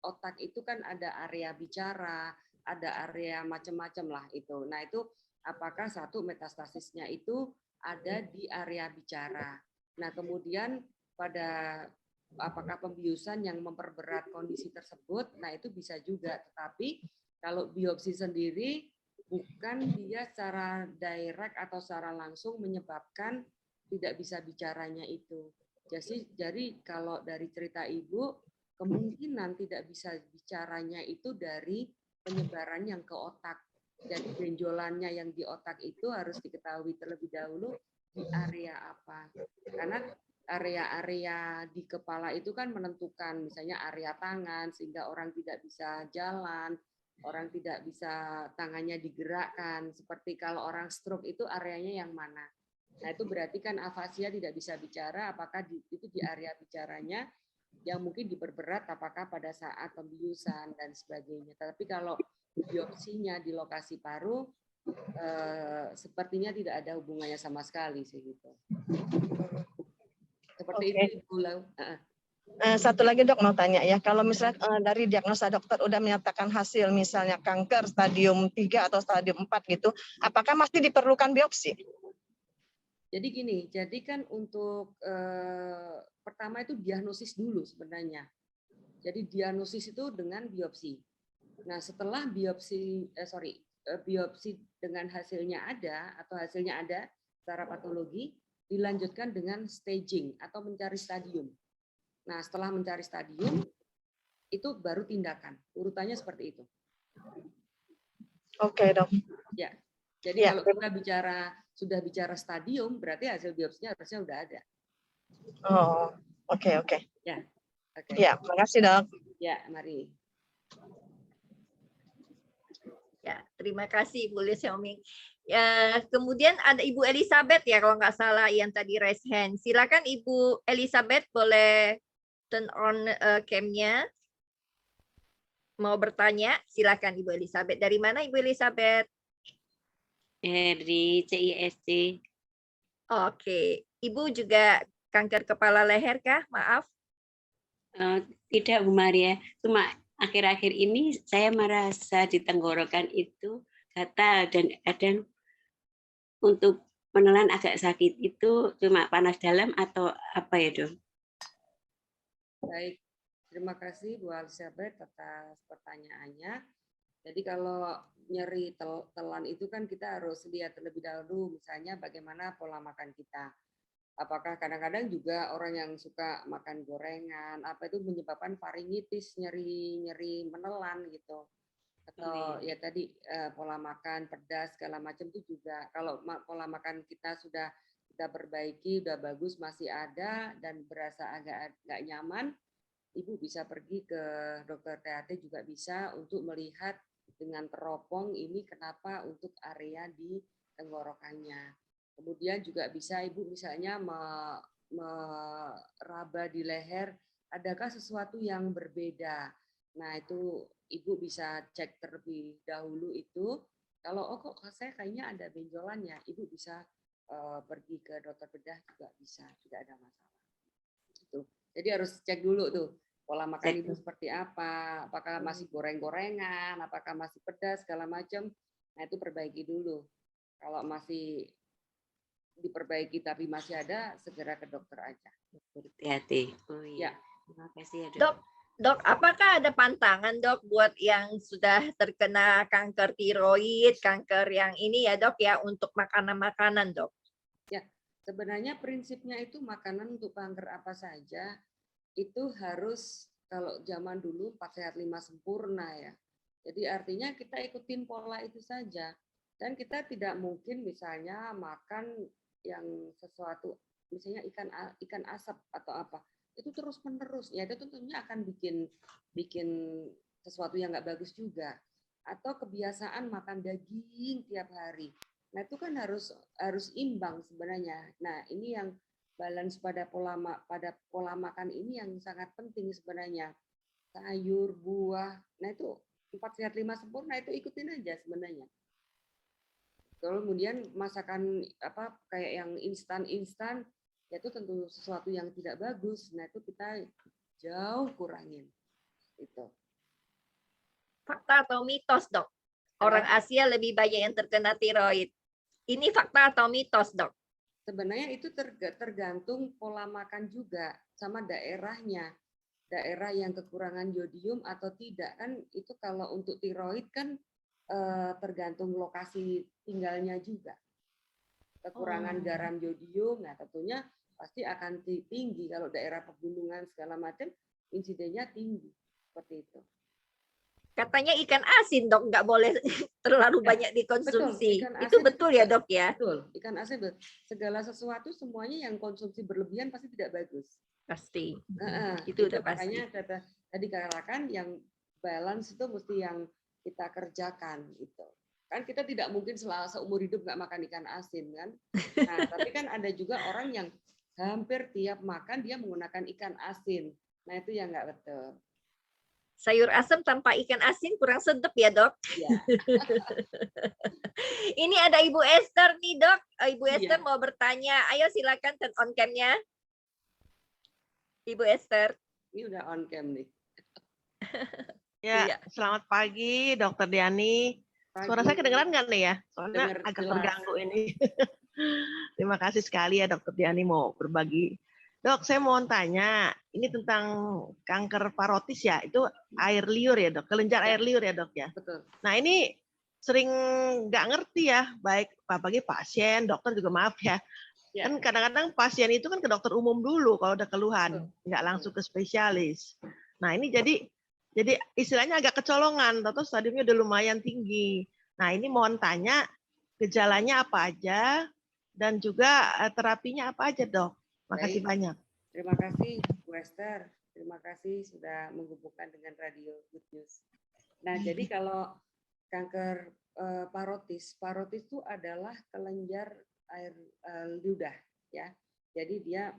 otak itu kan ada area bicara, ada area macam-macam lah itu. Nah itu apakah satu metastasisnya itu ada di area bicara. Nah, kemudian pada apakah pembiusan yang memperberat kondisi tersebut, nah itu bisa juga. Tetapi kalau biopsi sendiri bukan dia secara direct atau secara langsung menyebabkan tidak bisa bicaranya itu. Jadi kalau dari cerita Ibu, kemungkinan tidak bisa bicaranya itu dari penyebaran yang ke otak. Jadi benjolannya yang di otak itu harus diketahui terlebih dahulu di area apa. Karena area-area di kepala itu kan menentukan, misalnya area tangan, sehingga orang tidak bisa jalan, orang tidak bisa tangannya digerakkan. Seperti kalau orang stroke itu areanya yang mana. Nah, itu berarti kan afasia tidak bisa bicara, apakah itu di area bicaranya yang mungkin diperberat, apakah pada saat pembiusan dan sebagainya. Tapi kalau biopsinya di lokasi paru, sepertinya tidak ada hubungannya sama sekali sih gitu. Seperti itu Ibu Lau. Satu lagi dok mau tanya ya, kalau misalnya dari diagnosa dokter udah menyatakan hasil misalnya kanker stadium 3 atau stadium 4 gitu, apakah masih diperlukan biopsi? Jadi gini, jadi kan untuk pertama itu diagnosis dulu sebenarnya. Jadi diagnosis itu dengan biopsi. Nah setelah biopsi dengan hasilnya ada atau hasilnya ada secara patologi, dilanjutkan dengan staging atau mencari stadium. Nah setelah mencari stadium itu baru tindakan. Urutannya seperti itu. Oke dok. Ya. Jadi ya, kalau kita sudah bicara stadium, berarti hasil biopsinya harusnya udah ada. Oh, oke. Ya, oke. Ya, terima kasih dok. Ya, mari. Ya, terima kasih Bu Lee Xiaoming. Ya, kemudian ada Ibu Elizabeth ya kalau nggak salah yang tadi raise hand. Silakan Ibu Elizabeth boleh turn on cam-nya. Mau bertanya, silakan Ibu Elizabeth. Dari mana Ibu Elizabeth? Dari CISC. Oke, Ibu juga kanker kepala leher kah? Maaf. Tidak Bu Maria, cuma akhir-akhir ini saya merasa di tenggorokan itu gatal dan kadang untuk menelan agak sakit. Itu cuma panas dalam atau apa ya dok? Baik, terima kasih Bu Elizabeth atas pertanyaannya. Jadi kalau nyeri telan itu kan kita harus lihat terlebih dahulu misalnya bagaimana pola makan kita. Apakah kadang-kadang juga orang yang suka makan gorengan, apa itu menyebabkan faringitis, nyeri menelan gitu. Atau ya tadi pola makan pedas segala macam itu juga. Kalau pola makan kita sudah kita perbaiki, udah bagus, masih ada dan berasa agak nggak nyaman, Ibu bisa pergi ke dokter THT juga bisa untuk melihat dengan teropong ini kenapa untuk area di tenggorokannya. Kemudian juga bisa Ibu misalnya meraba di leher, adakah sesuatu yang berbeda. Nah itu Ibu bisa cek terlebih dahulu itu. Kalau kok saya kayaknya ada benjolannya, Ibu bisa pergi ke dokter bedah juga bisa, tidak ada masalah. Itu. Jadi harus cek dulu tuh pola makan Ibu seperti apa, apakah masih goreng-gorengan, apakah masih pedas segala macam. Nah itu perbaiki dulu. Kalau masih diperbaiki tapi masih ada, segera ke dokter aja. Hati-hati. Oh iya. Ya. Terima kasih ya dok. Dok, apakah ada pantangan dok buat yang sudah terkena kanker tiroid, kanker yang ini ya dok ya untuk makanan-makanan dok? Ya, sebenarnya prinsipnya itu makanan untuk kanker apa saja itu harus kalau zaman dulu 4 sehat 5 sempurna ya. Jadi artinya kita ikutin pola itu saja. Dan kita tidak mungkin misalnya makan yang sesuatu misalnya ikan asap atau apa. Itu terus-menerus ya itu tentunya akan bikin sesuatu yang nggak bagus juga. Atau kebiasaan makan daging tiap hari. Nah, itu kan harus imbang sebenarnya. Nah, ini yang balance pada pola makan ini yang sangat penting sebenarnya. Sayur, buah. Nah, itu 4 sehat 5 sempurna itu ikutin aja sebenarnya. Kemudian masakan apa kayak yang instan itu tentu sesuatu yang tidak bagus. Nah, itu kita jauh kurangin. Itu. Fakta atau mitos, Dok? Orang Asia lebih banyak yang terkena tiroid. Ini fakta atau mitos, Dok? Sebenarnya itu tergantung pola makan juga sama daerahnya. Daerah yang kekurangan yodium atau tidak kan itu kalau untuk tiroid kan tergantung lokasi tinggalnya juga. Kekurangan garam yodium, nah tentunya pasti akan tinggi kalau daerah pegunungan segala macam insidennya tinggi seperti itu. Katanya ikan asin, Dok, nggak boleh terlalu banyak dikonsumsi. Ikan Itu asin betul ya, Dok ya? Betul, ikan asin segala sesuatu semuanya yang konsumsi berlebihan pasti tidak bagus. Pasti. Itu udah pasti. makanya tadi katakan yang balance itu mesti yang kita kerjakan itu. Kan kita tidak mungkin seumur hidup nggak makan ikan asin kan. Nah, tapi kan ada juga orang yang hampir tiap makan dia menggunakan ikan asin. Nah, itu yang nggak betul. Sayur asam tanpa ikan asin kurang sedap ya, Dok? Ya. Ini ada Ibu Esther nih, Dok. Ibu Esther Iya. mau bertanya. Ayo silakan turn on cam-nya. Ibu Esther. Ini udah on cam nih. Ya, Iya. selamat pagi, Dokter Diani. Suara saya kedengeran nggak nih ya? Soalnya Dengar agak jelas. terganggu ini. Terima kasih sekali ya Dokter Diani mau berbagi. Dok, saya mau tanya, ini tentang kanker parotis ya, itu air liur ya Dok, kelenjar air liur ya Dok ya. Betul. Nah ini sering nggak ngerti ya, baik apalagi pasien, dokter juga maaf ya. Ya. Kan kadang-kadang pasien itu kan ke dokter umum dulu kalau udah keluhan, nggak langsung ke spesialis. Nah ini jadi istilahnya agak kecolongan, atau stadiumnya udah lumayan tinggi. Nah ini mohon tanya gejalanya apa aja dan juga terapinya apa aja Dok. Makasih Baik. banyak. Terima kasih Bu Esther. Terima kasih sudah menghubungkan dengan Radio Good News. Nah, jadi kalau kanker parotis itu adalah kelenjar air ludah ya. Jadi dia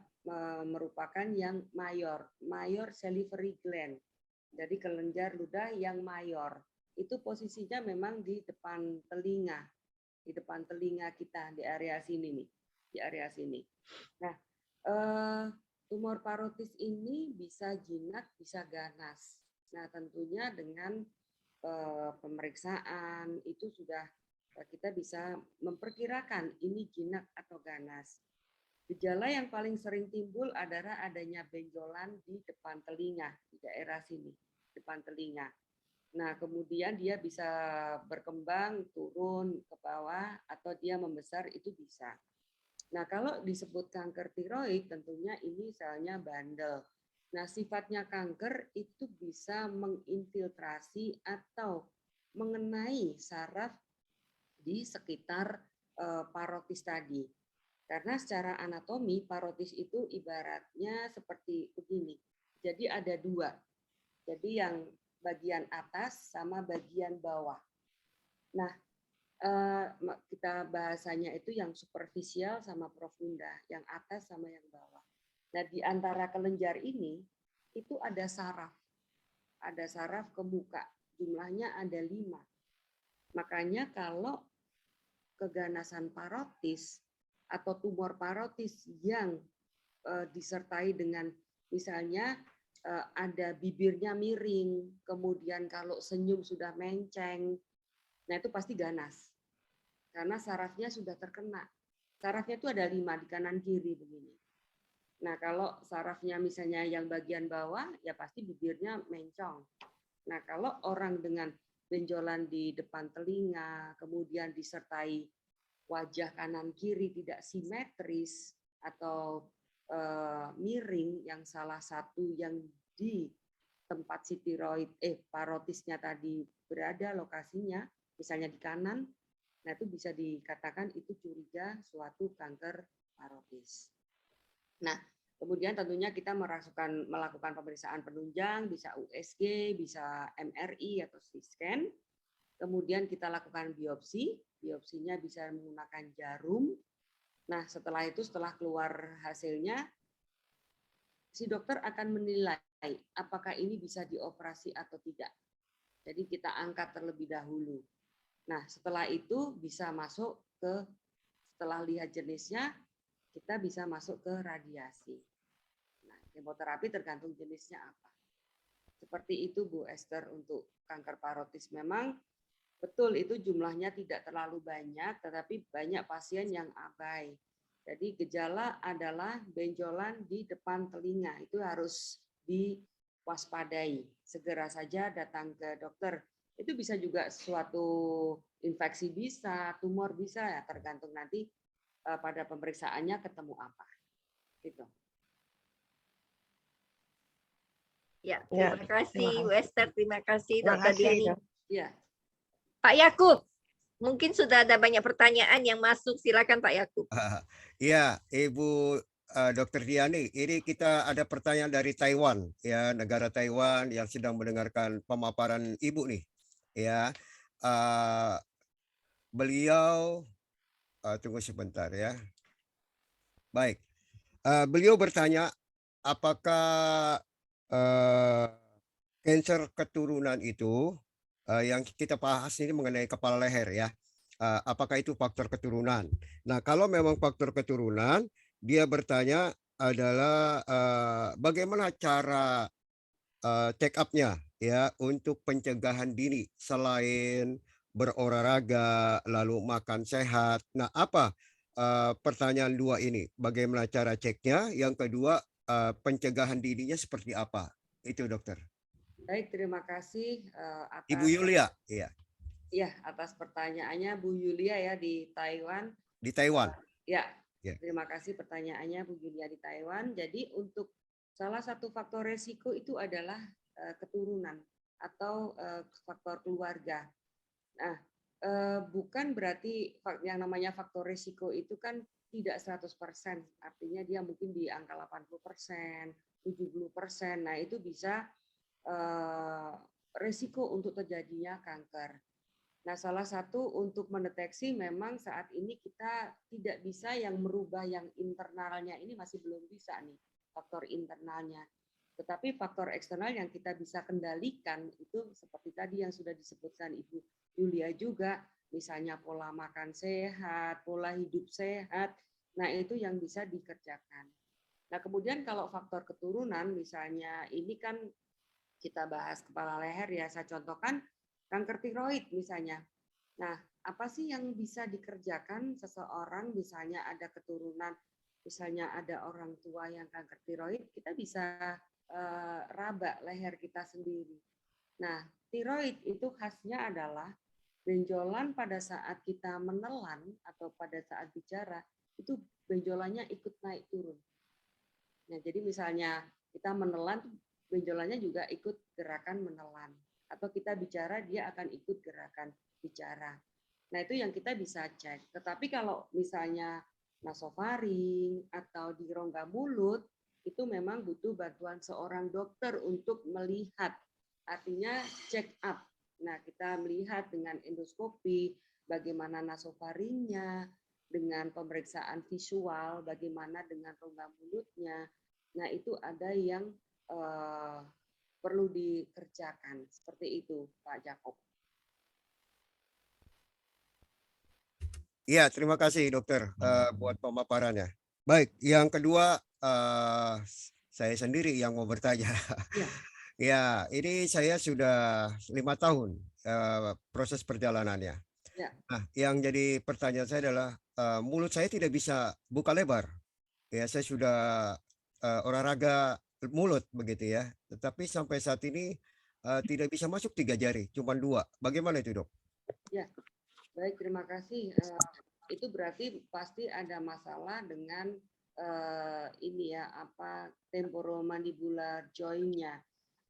merupakan yang mayor salivary gland. Jadi kelenjar ludah yang mayor. Itu posisinya memang di depan telinga. Di depan telinga kita di area sini nih. Di area sini. Nah, tumor parotis ini bisa jinak, bisa ganas. Nah, tentunya dengan pemeriksaan itu sudah kita bisa memperkirakan ini jinak atau ganas. Gejala yang paling sering timbul adalah adanya benjolan di depan telinga, di daerah sini, depan telinga. Nah, kemudian dia bisa berkembang, turun ke bawah, atau dia membesar, itu bisa. Nah, kalau disebut kanker tiroid, tentunya ini selnya bandel. Nah, sifatnya kanker itu bisa menginfiltrasi atau mengenai saraf di sekitar parotis tadi. Karena secara anatomi, parotis itu ibaratnya seperti begini. Jadi ada dua. Jadi yang bagian atas sama bagian bawah. Nah, kita bahasanya itu yang superficial sama profunda, yang atas sama yang bawah. Nah, di antara kelenjar ini itu ada saraf ke muka, jumlahnya ada 5. Makanya kalau keganasan parotis atau tumor parotis yang disertai dengan misalnya ada bibirnya miring, kemudian kalau senyum sudah menceng, nah itu pasti ganas. Karena sarafnya sudah terkena. Sarafnya itu ada 5 di kanan kiri begini. Nah kalau sarafnya misalnya yang bagian bawah, ya pasti bibirnya mencong. Nah kalau orang dengan benjolan di depan telinga, kemudian disertai wajah kanan kiri tidak simetris atau miring, yang salah satu yang di tempat si tiroid parotisnya tadi berada lokasinya, misalnya di kanan, nah itu bisa dikatakan itu curiga suatu kanker parotis. Nah, kemudian tentunya kita melakukan pemeriksaan penunjang, bisa USG, bisa MRI atau CT scan. Kemudian kita lakukan biopsi, biopsinya bisa menggunakan jarum. Nah, setelah itu, setelah keluar hasilnya, si dokter akan menilai apakah ini bisa dioperasi atau tidak. Jadi kita angkat terlebih dahulu. Nah, setelah itu bisa masuk setelah lihat jenisnya, kita bisa masuk ke radiasi. Nah, kemoterapi tergantung jenisnya apa. Seperti itu Bu Esther untuk kanker parotis. Memang Betul, itu jumlahnya tidak terlalu banyak, tetapi banyak pasien yang abai. Jadi gejala adalah benjolan di depan telinga, itu harus diwaspadai. Segera saja datang ke dokter. Itu bisa juga suatu infeksi bisa, tumor bisa, ya tergantung nanti pada pemeriksaannya ketemu apa. Gitu. Ya, Ya, terima kasih terima kasih. Wester, terima kasih Terima Dr. kasih, Diani. Dok. Ya, Pak Yakub, mungkin sudah ada banyak pertanyaan yang masuk. Silakan Pak Yakub. Iya, Ibu Dr. Diani, ini kita ada pertanyaan dari Taiwan, ya, negara Taiwan yang sedang mendengarkan pemaparan Ibu nih, ya. Beliau, tunggu sebentar ya. Baik, beliau bertanya, apakah kanker keturunan itu yang kita bahas ini mengenai kepala leher ya, apakah itu faktor keturunan? Nah, kalau memang faktor keturunan, dia bertanya adalah bagaimana cara check up-nya ya untuk pencegahan dini selain berolahraga lalu makan sehat. Nah, apa pertanyaan dua ini? Bagaimana cara ceknya? Yang kedua, pencegahan dininya seperti apa? Itu dokter. baik, terima kasih Ibu atas Yulia, iya, ya atas pertanyaannya Bu Yulia ya di Taiwan. di Taiwan. Ya, Ya. terima kasih pertanyaannya Bu Yulia di Taiwan. Jadi untuk salah satu faktor resiko itu adalah keturunan atau faktor keluarga. Nah, bukan berarti yang namanya faktor resiko itu kan tidak 100%, artinya dia mungkin di angka 80%, 70%. Nah, itu bisa resiko untuk terjadinya kanker. Nah, salah satu untuk mendeteksi memang saat ini kita tidak bisa yang merubah yang internalnya ini masih belum bisa nih, faktor internalnya. Tetapi faktor eksternal yang kita bisa kendalikan itu seperti tadi yang sudah disebutkan Ibu Yulia juga, misalnya pola makan sehat, pola hidup sehat. Nah, itu yang bisa dikerjakan. Nah, kemudian kalau faktor keturunan misalnya ini kan kita bahas kepala leher ya, saya contohkan kanker tiroid misalnya. Nah, apa sih yang bisa dikerjakan seseorang misalnya ada keturunan, misalnya ada orang tua yang kanker tiroid, kita bisa raba leher kita sendiri. Nah, tiroid itu khasnya adalah benjolan pada saat kita menelan atau pada saat bicara, itu benjolannya ikut naik turun. Nah, jadi misalnya kita menelan, benjolannya juga ikut gerakan menelan. Atau kita bicara, dia akan ikut gerakan bicara. Nah, itu yang kita bisa cek. Tetapi kalau misalnya nasofaring atau di rongga mulut, itu memang butuh bantuan seorang dokter untuk melihat. Artinya check up. Nah, kita melihat dengan endoskopi, bagaimana nasofaringnya, dengan pemeriksaan visual, bagaimana dengan rongga mulutnya. Nah, itu ada yang perlu dikerjakan. Seperti itu, Pak Jakob. Iya, terima kasih dokter buat pemaparannya. Baik, yang kedua saya sendiri yang mau bertanya. Ya. Ya, ini saya sudah 5 tahun proses perjalanannya. Ya. Nah, yang jadi pertanyaan saya adalah mulut saya tidak bisa buka lebar. Ya, saya sudah olahraga mulut begitu ya. Tetapi sampai saat ini tidak bisa masuk 3 jari, cuma 2. Bagaimana itu, Dok? Ya, baik, terima kasih. Itu berarti pasti ada masalah dengan ini ya, apa temporomandibular joint-nya.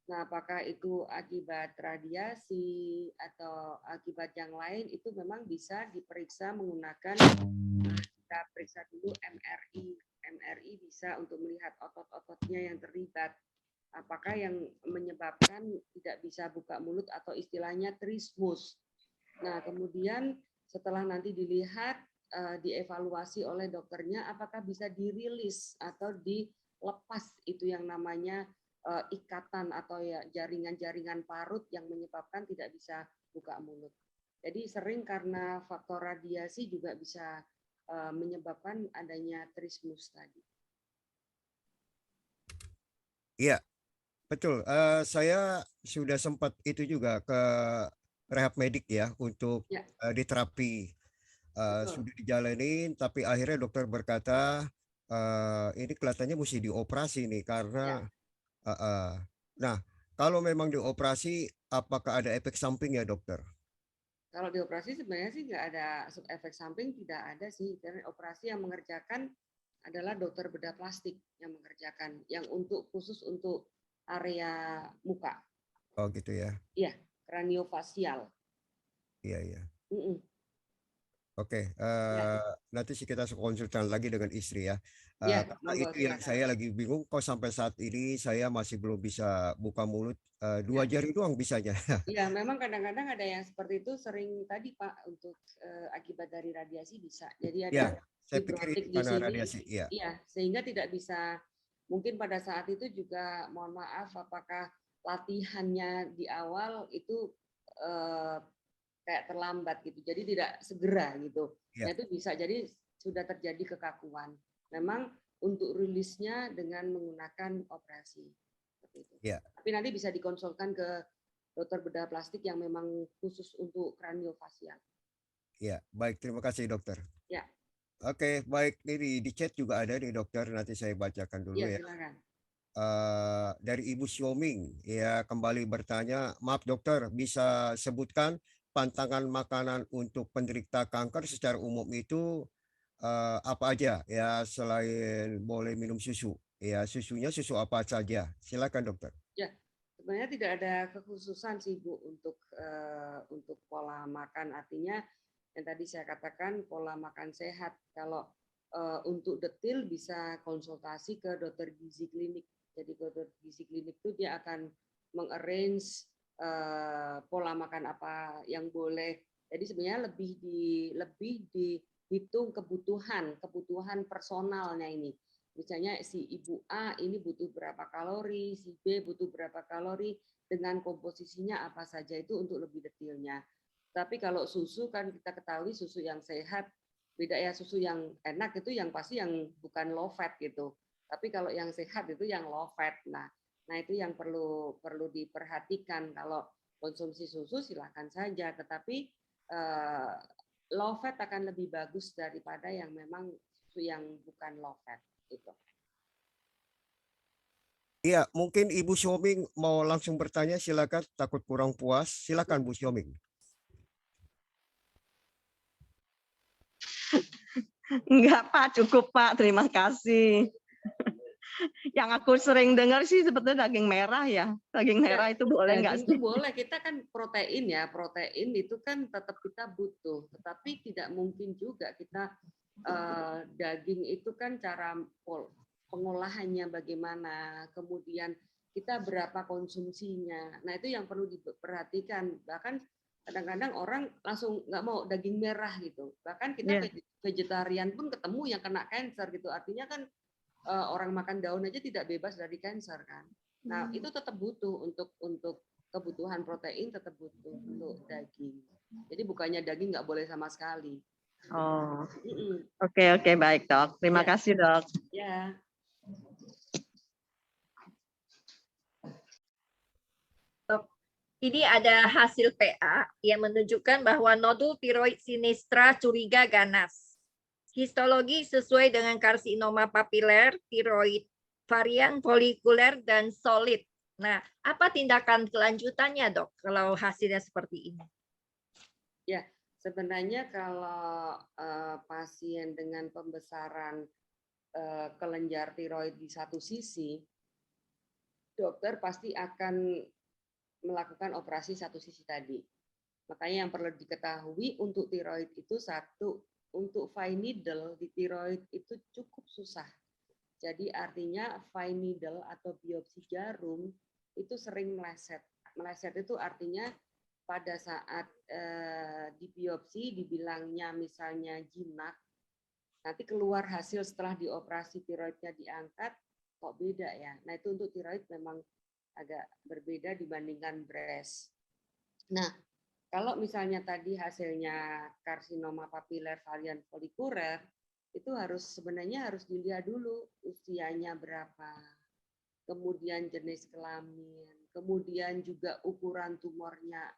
Nah, apakah itu akibat radiasi atau akibat yang lain, itu memang bisa diperiksa menggunakan, kita periksa dulu MRI. MRI bisa untuk melihat otot-ototnya yang terlibat. Apakah yang menyebabkan tidak bisa buka mulut atau istilahnya trismus. Nah, kemudian setelah nanti dilihat, dievaluasi oleh dokternya, apakah bisa dirilis atau dilepas itu yang namanya ikatan atau ya jaringan-jaringan parut yang menyebabkan tidak bisa buka mulut. Jadi sering karena faktor radiasi juga bisa menyebabkan adanya trismus tadi. Iya, betul. Saya sudah sempat itu juga ke rehab medik ya untuk Ya, diterapi. betul. Sudah dijalanin, tapi akhirnya dokter berkata ini kelihatannya mesti dioperasi nih Ya. karena nah kalau memang dioperasi apakah ada efek samping ya dokter? Kalau dioperasi sebenarnya sih nggak ada efek samping, tidak ada sih. Karena operasi yang mengerjakan adalah dokter bedah plastik yang mengerjakan, yang khusus untuk area muka. Oh gitu ya. Iya, kraniofasial. Iya iya. Mm-mm. Oke, Ya, nanti sih kita konsultan lagi dengan istri ya. ya, Karena monggo itu yang silakan. saya lagi bingung, kok sampai saat ini saya masih belum bisa buka mulut, Ya. 2 jari doang bisanya. Iya, memang kadang-kadang ada yang seperti itu sering tadi Pak untuk akibat dari radiasi bisa. Jadi Ya, ada saya pikir fibrotik itu di karena sini, radiasi. Iya, iya, sehingga tidak bisa. Mungkin pada saat itu juga mohon maaf, apakah latihannya di awal itu eh, kayak terlambat gitu, jadi tidak segera gitu. iya, Nah itu bisa jadi sudah terjadi kekakuan. Memang untuk rilisnya dengan menggunakan operasi seperti itu. iya, Tapi nanti bisa dikonsulkan ke dokter bedah plastik yang memang khusus untuk kraniofasial. iya. Baik, terima kasih dokter. Ya, Oke, baik. Ini di chat juga ada nih dokter, nanti saya bacakan dulu ya ya. silakan. Dari Ibu Xiaoming, ya kembali bertanya, maaf dokter, bisa sebutkan pantangan makanan untuk penderita kanker secara umum itu apa aja ya selain boleh minum susu, ya susunya susu apa saja? Silakan dokter. Ya, sebenarnya tidak ada kekhususan sih Bu untuk pola makan. Artinya yang tadi saya katakan pola makan sehat. Kalau untuk detail bisa konsultasi ke dokter gizi klinik. Jadi dokter gizi klinik itu dia akan mengarrange pola makan apa yang boleh. Jadi sebenarnya lebih dihitung kebutuhan personalnya ini. Misalnya si ibu A ini butuh berapa kalori, si B butuh berapa kalori, dengan komposisinya apa saja itu untuk lebih detailnya. Tapi kalau susu kan kita ketahui susu yang sehat, beda ya, susu yang enak itu yang pasti yang bukan low fat gitu. Tapi kalau yang sehat itu yang low fat. Nah itu yang perlu diperhatikan. Kalau konsumsi susu silakan saja, tetapi low fat akan lebih bagus daripada yang memang susu yang bukan low fat. Itu. Iya, mungkin Ibu Xiaoming mau langsung bertanya, silakan. Takut kurang puas, silakan Bu Xiaoming. Enggak Pak, cukup Pak, terima kasih. Yang aku sering dengar sih sebetulnya daging merah ya. Daging merah itu boleh nggak Daging sih? itu boleh, kita kan protein ya, protein itu kan tetap kita butuh, tetapi tidak mungkin juga kita daging itu kan cara pengolahannya bagaimana, kemudian kita berapa konsumsinya. Nah itu yang perlu diperhatikan. Bahkan kadang-kadang orang langsung nggak mau daging merah gitu. Bahkan kita vegetarian pun ketemu yang kena cancer gitu. Artinya kan orang makan daun aja tidak bebas dari cancer kan. Nah itu tetap butuh untuk kebutuhan protein, tetap butuh untuk daging. Jadi bukannya daging nggak boleh sama sekali. Oh, oke, baik dok. Terima kasih dok. Ya. Ini ada hasil PA yang menunjukkan bahwa nodul tiroid sinistra curiga ganas. Histologi sesuai dengan karsinoma papiler, tiroid, varian folikuler, dan solid. Nah, apa tindakan kelanjutannya dok kalau hasilnya seperti ini? Ya, sebenarnya kalau pasien dengan pembesaran kelenjar tiroid di satu sisi, dokter pasti akan melakukan operasi satu sisi tadi. Makanya yang perlu diketahui untuk tiroid itu satu, untuk fine needle di tiroid itu cukup susah. Jadi artinya fine needle atau biopsi jarum itu sering meleset. Meleset itu artinya pada saat di biopsi dibilangnya misalnya jinak, nanti keluar hasil setelah dioperasi tiroidnya diangkat, kok beda ya. Nah itu untuk tiroid memang agak berbeda dibandingkan breast. Nah, kalau misalnya tadi hasilnya karsinoma papiler varian folikuler, itu sebenarnya harus dilihat dulu usianya berapa, kemudian jenis kelamin, kemudian juga ukuran tumornya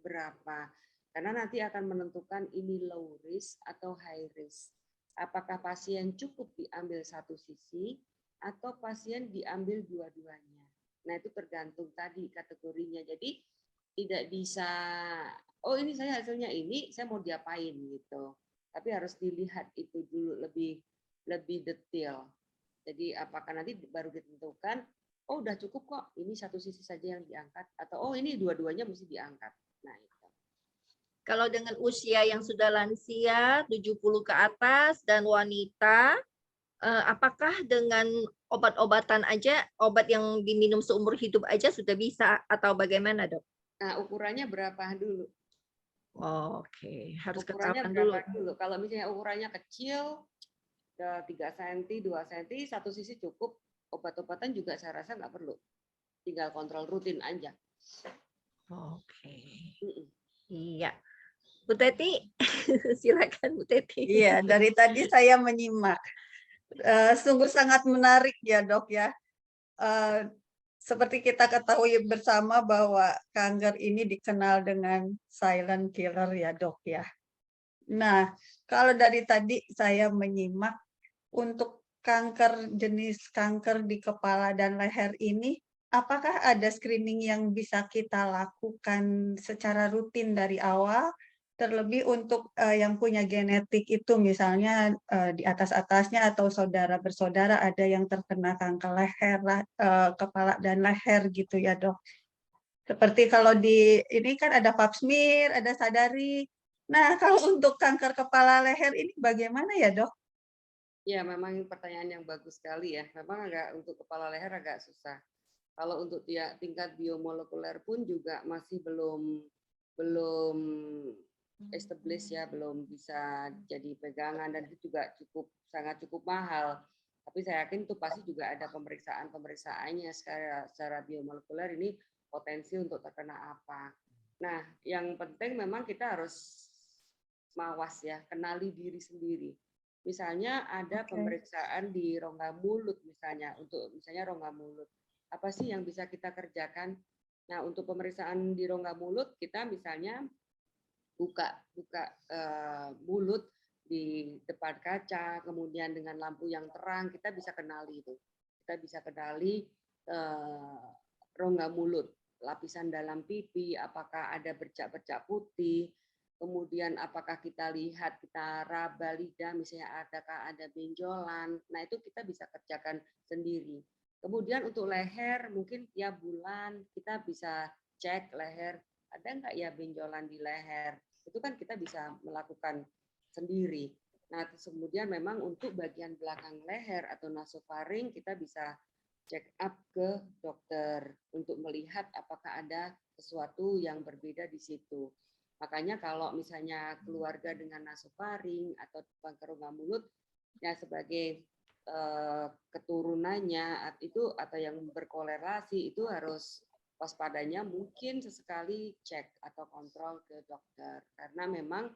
berapa. Karena nanti akan menentukan ini low risk atau high risk. Apakah pasien cukup diambil satu sisi atau pasien diambil dua-duanya. Nah, itu tergantung tadi kategorinya. Jadi tidak bisa, oh ini saya hasilnya ini, saya mau diapain gitu. Tapi harus dilihat itu dulu lebih detail. Jadi apakah nanti baru ditentukan, oh udah cukup kok, ini satu sisi saja yang diangkat, atau oh ini dua-duanya mesti diangkat. Nah, itu. Kalau dengan usia yang sudah lansia, 70 ke atas, dan wanita, apakah dengan obat-obatan aja, obat yang diminum seumur hidup aja sudah bisa, atau bagaimana, Dok? Nah, ukurannya berapa dulu? Oh, oke, harus Ukurannya ketahuan berapa dulu. dulu? Kalau misalnya ukurannya kecil, 3 cm, 2 cm, satu sisi cukup, obat-obatan juga saya rasa nggak perlu. Tinggal kontrol rutin aja. Oke. Iya. Bu Teti, silakan Bu Teti. Iya, dari tadi saya menyimak. Sungguh sangat menarik ya, Dok ya. Seperti kita ketahui bersama bahwa kanker ini dikenal dengan silent killer ya, Dok ya. Nah, kalau dari tadi saya menyimak untuk jenis kanker di kepala dan leher ini, apakah ada screening yang bisa kita lakukan secara rutin dari awal? Terlebih untuk yang punya genetik itu misalnya di atas-atasnya atau saudara bersaudara ada yang terkena kanker leher, kepala dan leher gitu ya, Dok. Seperti kalau di ini kan ada pap smear, ada sadari. Nah, kalau untuk kanker kepala leher ini bagaimana ya, Dok? Ya, memang pertanyaan yang bagus sekali ya. Memang untuk kepala leher agak susah. Kalau untuk tingkat biomolekuler pun juga masih belum established ya, belum bisa jadi pegangan, dan itu juga sangat cukup mahal. Tapi saya yakin itu pasti juga ada pemeriksaannya secara biomolekuler ini potensi untuk terkena apa. Nah, yang penting memang kita harus mawas ya, kenali diri sendiri. Misalnya ada pemeriksaan di rongga mulut misalnya, untuk misalnya rongga mulut. Apa sih yang bisa kita kerjakan? Nah, untuk pemeriksaan di rongga mulut kita misalnya buka mulut di depan kaca, kemudian dengan lampu yang terang kita bisa kenali itu. Kita bisa kenali rongga mulut, lapisan dalam pipi, apakah ada bercak-bercak putih, kemudian apakah kita lihat, kita raba lidah, misalnya adakah ada benjolan. Nah, itu kita bisa kerjakan sendiri. Kemudian untuk leher, mungkin tiap bulan kita bisa cek leher, ada nggak ya benjolan di leher. Itu kan kita bisa melakukan sendiri. Nah, kemudian memang untuk bagian belakang leher atau nasofaring kita bisa check up ke dokter untuk melihat apakah ada sesuatu yang berbeda di situ. Makanya kalau misalnya keluarga dengan nasofaring atau kanker rongga mulut, ya sebagai keturunannya itu atau yang berkorelasi itu harus waspadanya, mungkin sesekali cek atau kontrol ke dokter. Karena memang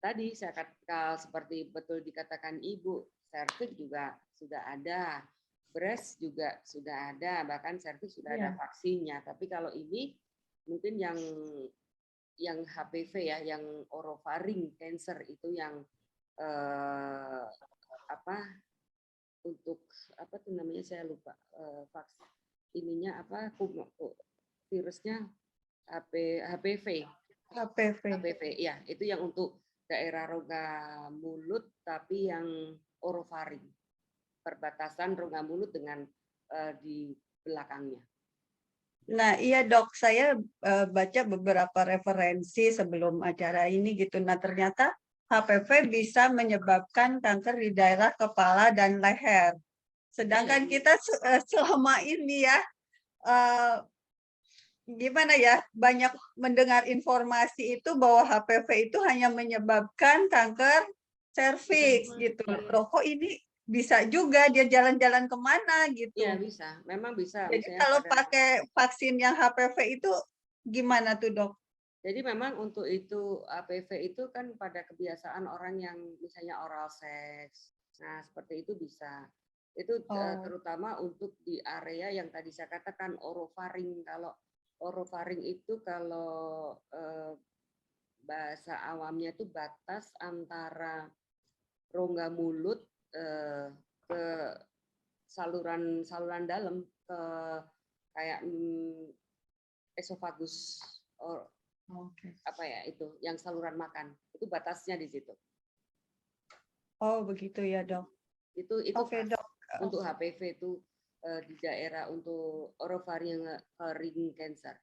tadi saya katakan seperti betul dikatakan Ibu, serviks juga sudah ada, breast juga sudah ada, bahkan serviks sudah ada vaksinnya. Tapi kalau ini mungkin yang HPV ya, yang orofaring cancer itu yang untuk apa tuh namanya saya lupa, vaksin ininya apa, virusnya HPV ya, itu yang untuk daerah rongga mulut tapi yang orofaring, perbatasan rongga mulut dengan di belakangnya. Nah, iya Dok, saya baca beberapa referensi sebelum acara ini gitu. Nah, ternyata HPV bisa menyebabkan kanker di daerah kepala dan leher. Sedangkan kita selama ini ya, gimana ya, banyak mendengar informasi itu bahwa HPV itu hanya menyebabkan kanker serviks gitu. Loh, kok ini bisa juga dia jalan-jalan kemana gitu. Iya, bisa. Memang bisa. Jadi kalau pakai vaksin yang HPV itu gimana tuh, Dok? Jadi memang untuk itu HPV itu kan pada kebiasaan orang yang misalnya oral seks. Nah, seperti itu bisa. Itu terutama untuk di area yang tadi saya katakan orofaring. Kalau orofaring itu kalau bahasa awamnya itu batas antara rongga mulut ke saluran dalam ke kayak esofagus apa ya itu yang saluran makan itu batasnya di situ. Oh begitu ya dok. Itu Oke, pas dok. untuk HPV itu di daerah untuk oropharyngeal ring cancer.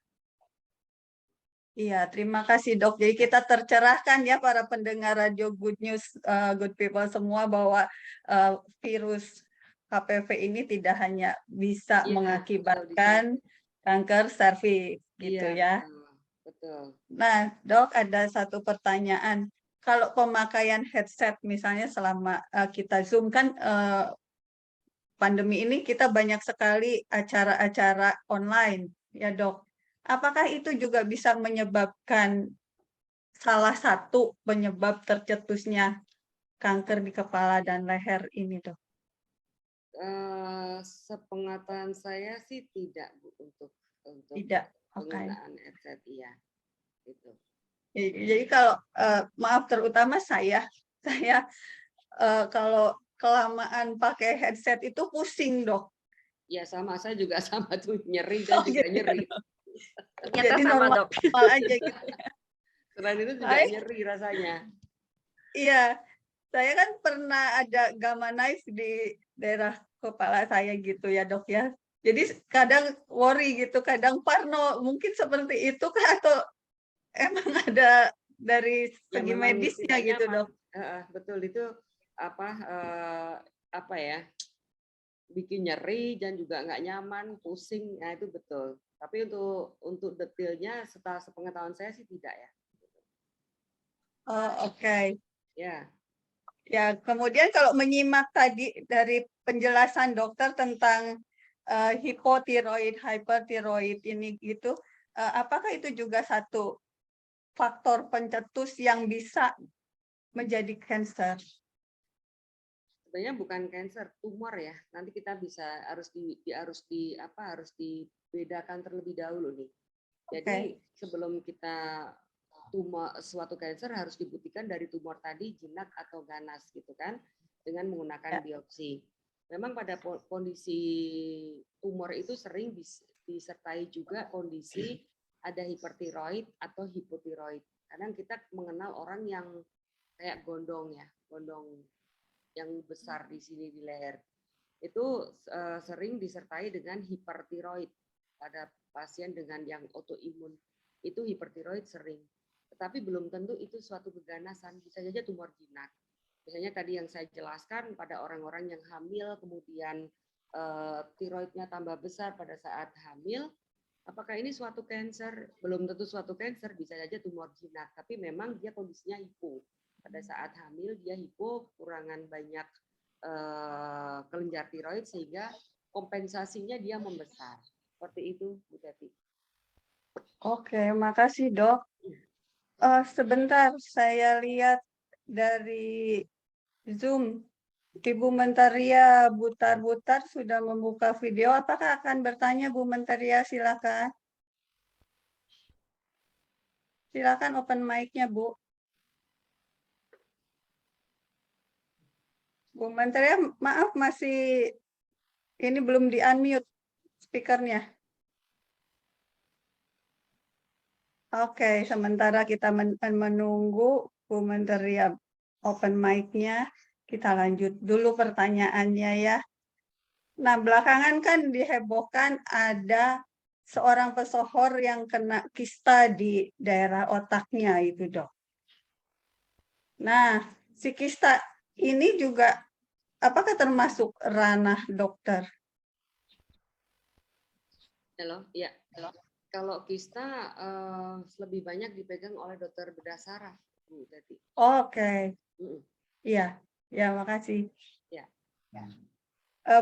Iya, terima kasih dok. Jadi kita tercerahkan ya para pendengar radio Good News, Good People semua bahwa virus HPV ini tidak hanya bisa mengakibatkan kanker serviks gitu ya. Betul. Nah, dok ada satu pertanyaan. Kalau pemakaian headset misalnya selama kita Zoom kan pandemi ini kita banyak sekali acara-acara online ya dok. Apakah itu juga bisa menyebabkan salah satu penyebab tercetusnya kanker di kepala dan leher ini, dok? Sepengetahuan saya sih tidak, Bu, untuk tidak. penggunaan headset, iya. Gitu. Jadi kalau maaf terutama saya kalau kelamaan pakai headset itu pusing, dok. Ya sama, saya juga sama tuh nyeri dan juga nyeri. Ternyata Jadi sama dok. Normal aja gitu. Selain itu juga nyeri rasanya. Iya, saya kan pernah ada gamma knife di daerah kepala saya gitu ya dok ya. Jadi kadang worry gitu, kadang parno. Mungkin seperti itu kah atau emang ada dari segi medisnya gitu dok? Betul itu apa ya? Bikin nyeri dan juga nggak nyaman, pusing, nah itu betul. Tapi untuk detailnya setelah sepengetahuan saya sih tidak ya. Oh, oke. Ya. Ya, kemudian kalau menyimak tadi dari penjelasan dokter tentang hipotiroid, hypertiroid ini gitu, apakah itu juga satu faktor pencetus yang bisa menjadi kanker? Sebenarnya bukan kanker, tumor ya. Nanti kita harus dibedakan terlebih dahulu nih. Jadi sebelum kita suatu kanker harus dibuktikan dari tumor tadi jinak atau ganas gitu kan, dengan menggunakan biopsi. Memang pada kondisi tumor itu sering disertai juga kondisi ada hipertiroid atau hipotiroid. Kadang kita mengenal orang yang kayak gondong yang besar di sini di leher. Itu sering disertai dengan hipertiroid pada pasien dengan yang autoimun. Itu hipertiroid sering. Tetapi belum tentu itu suatu keganasan, bisa saja tumor jinak. Misalnya tadi yang saya jelaskan pada orang-orang yang hamil, kemudian tiroidnya tambah besar pada saat hamil, apakah ini suatu kanker? Belum tentu suatu kanker, bisa saja tumor jinak. Tapi memang dia kondisinya hipo. Pada saat hamil dia hipo, kekurangan banyak kelenjar tiroid sehingga kompensasinya dia membesar. Seperti itu, Bu Teti. Oke, makasih dok. Sebentar, saya lihat dari Zoom, Ibu Mentaria Butar-Butar sudah membuka video. Apakah akan bertanya Bu Mentaria? Silakan. Silakan open mic-nya, Bu. Bu Mentaria, maaf masih ini belum di-unmute speakernya. Oke, sementara kita menunggu Bu Mentaria open mic-nya, kita lanjut dulu pertanyaannya ya. Nah, belakangan kan dihebohkan ada seorang pesohor yang kena kista di daerah otaknya itu, dok. Nah, si kista ini juga apakah termasuk ranah dokter? Halo, ya. Kalau kista lebih banyak dipegang oleh dokter bedah saraf, Bu Teti. Oke. Iya, ya makasih. Ya.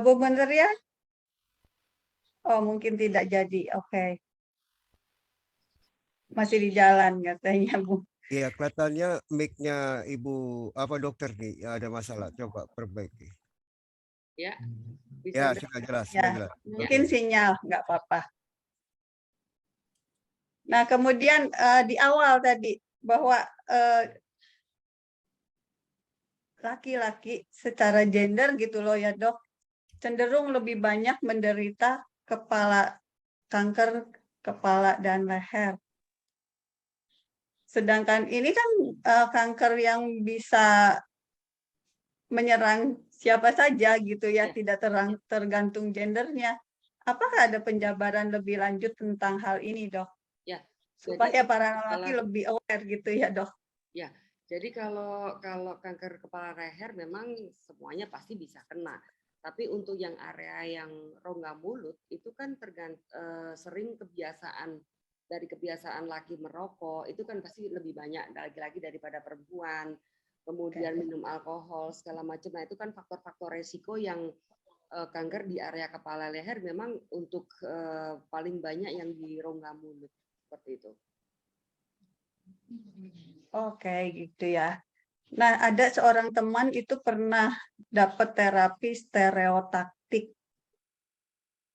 Bu Mentaria? Oh, mungkin tidak jadi. Oke. Masih di jalan katanya, Bu. Iya, kelihatannya mic-nya Ibu dokter nih ada masalah. Coba perbaiki. Ya. Ya, sudah jelas. Ya, mungkin sinyal, nggak apa-apa. Nah, kemudian di awal tadi bahwa laki-laki secara gender gitu loh ya dok, cenderung lebih banyak menderita kanker kepala dan leher. Sedangkan ini kan kanker yang bisa menyerang siapa saja gitu ya, tidak tergantung gendernya. Apakah ada penjabaran lebih lanjut tentang hal ini dok? Ya, Supaya para laki lebih aware gitu ya dok. Ya, jadi kalau kanker kepala leher memang semuanya pasti bisa kena. Tapi untuk yang area yang rongga mulut itu kan sering kebiasaan laki merokok itu kan pasti lebih banyak lagi-lagi daripada perempuan. Kemudian minum alkohol segala macam. Nah itu kan faktor-faktor resiko yang kanker di area kepala leher memang untuk paling banyak yang di rongga mulut seperti itu. Oke, gitu ya. Nah, ada seorang teman itu pernah dapat terapi stereotaktik.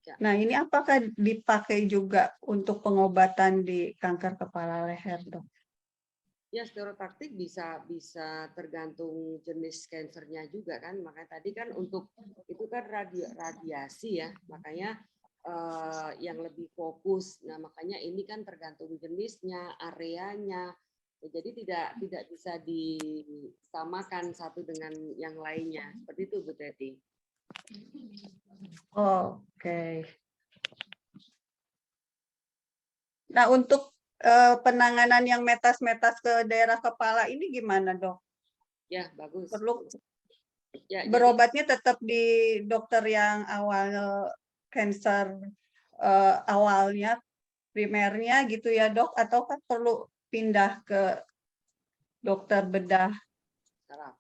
Ya. Nah, ini apakah dipakai juga untuk pengobatan di kanker kepala leher, dok? Ya, stereotaktik bisa tergantung jenis kankernya juga kan. Makanya tadi kan untuk itu kan radiasi ya. Makanya yang lebih fokus. Nah, makanya ini kan tergantung jenisnya, areanya. Jadi tidak bisa disamakan satu dengan yang lainnya. Seperti itu, Bu Teti. Oke. Nah, untuk penanganan yang metas-metas ke daerah kepala ini gimana, dok? Ya, bagus. Perlu ya, berobatnya tetap di dokter yang awal cancer awalnya, primernya gitu ya, dok? Atau kan perlu pindah ke dokter bedah? Saraf.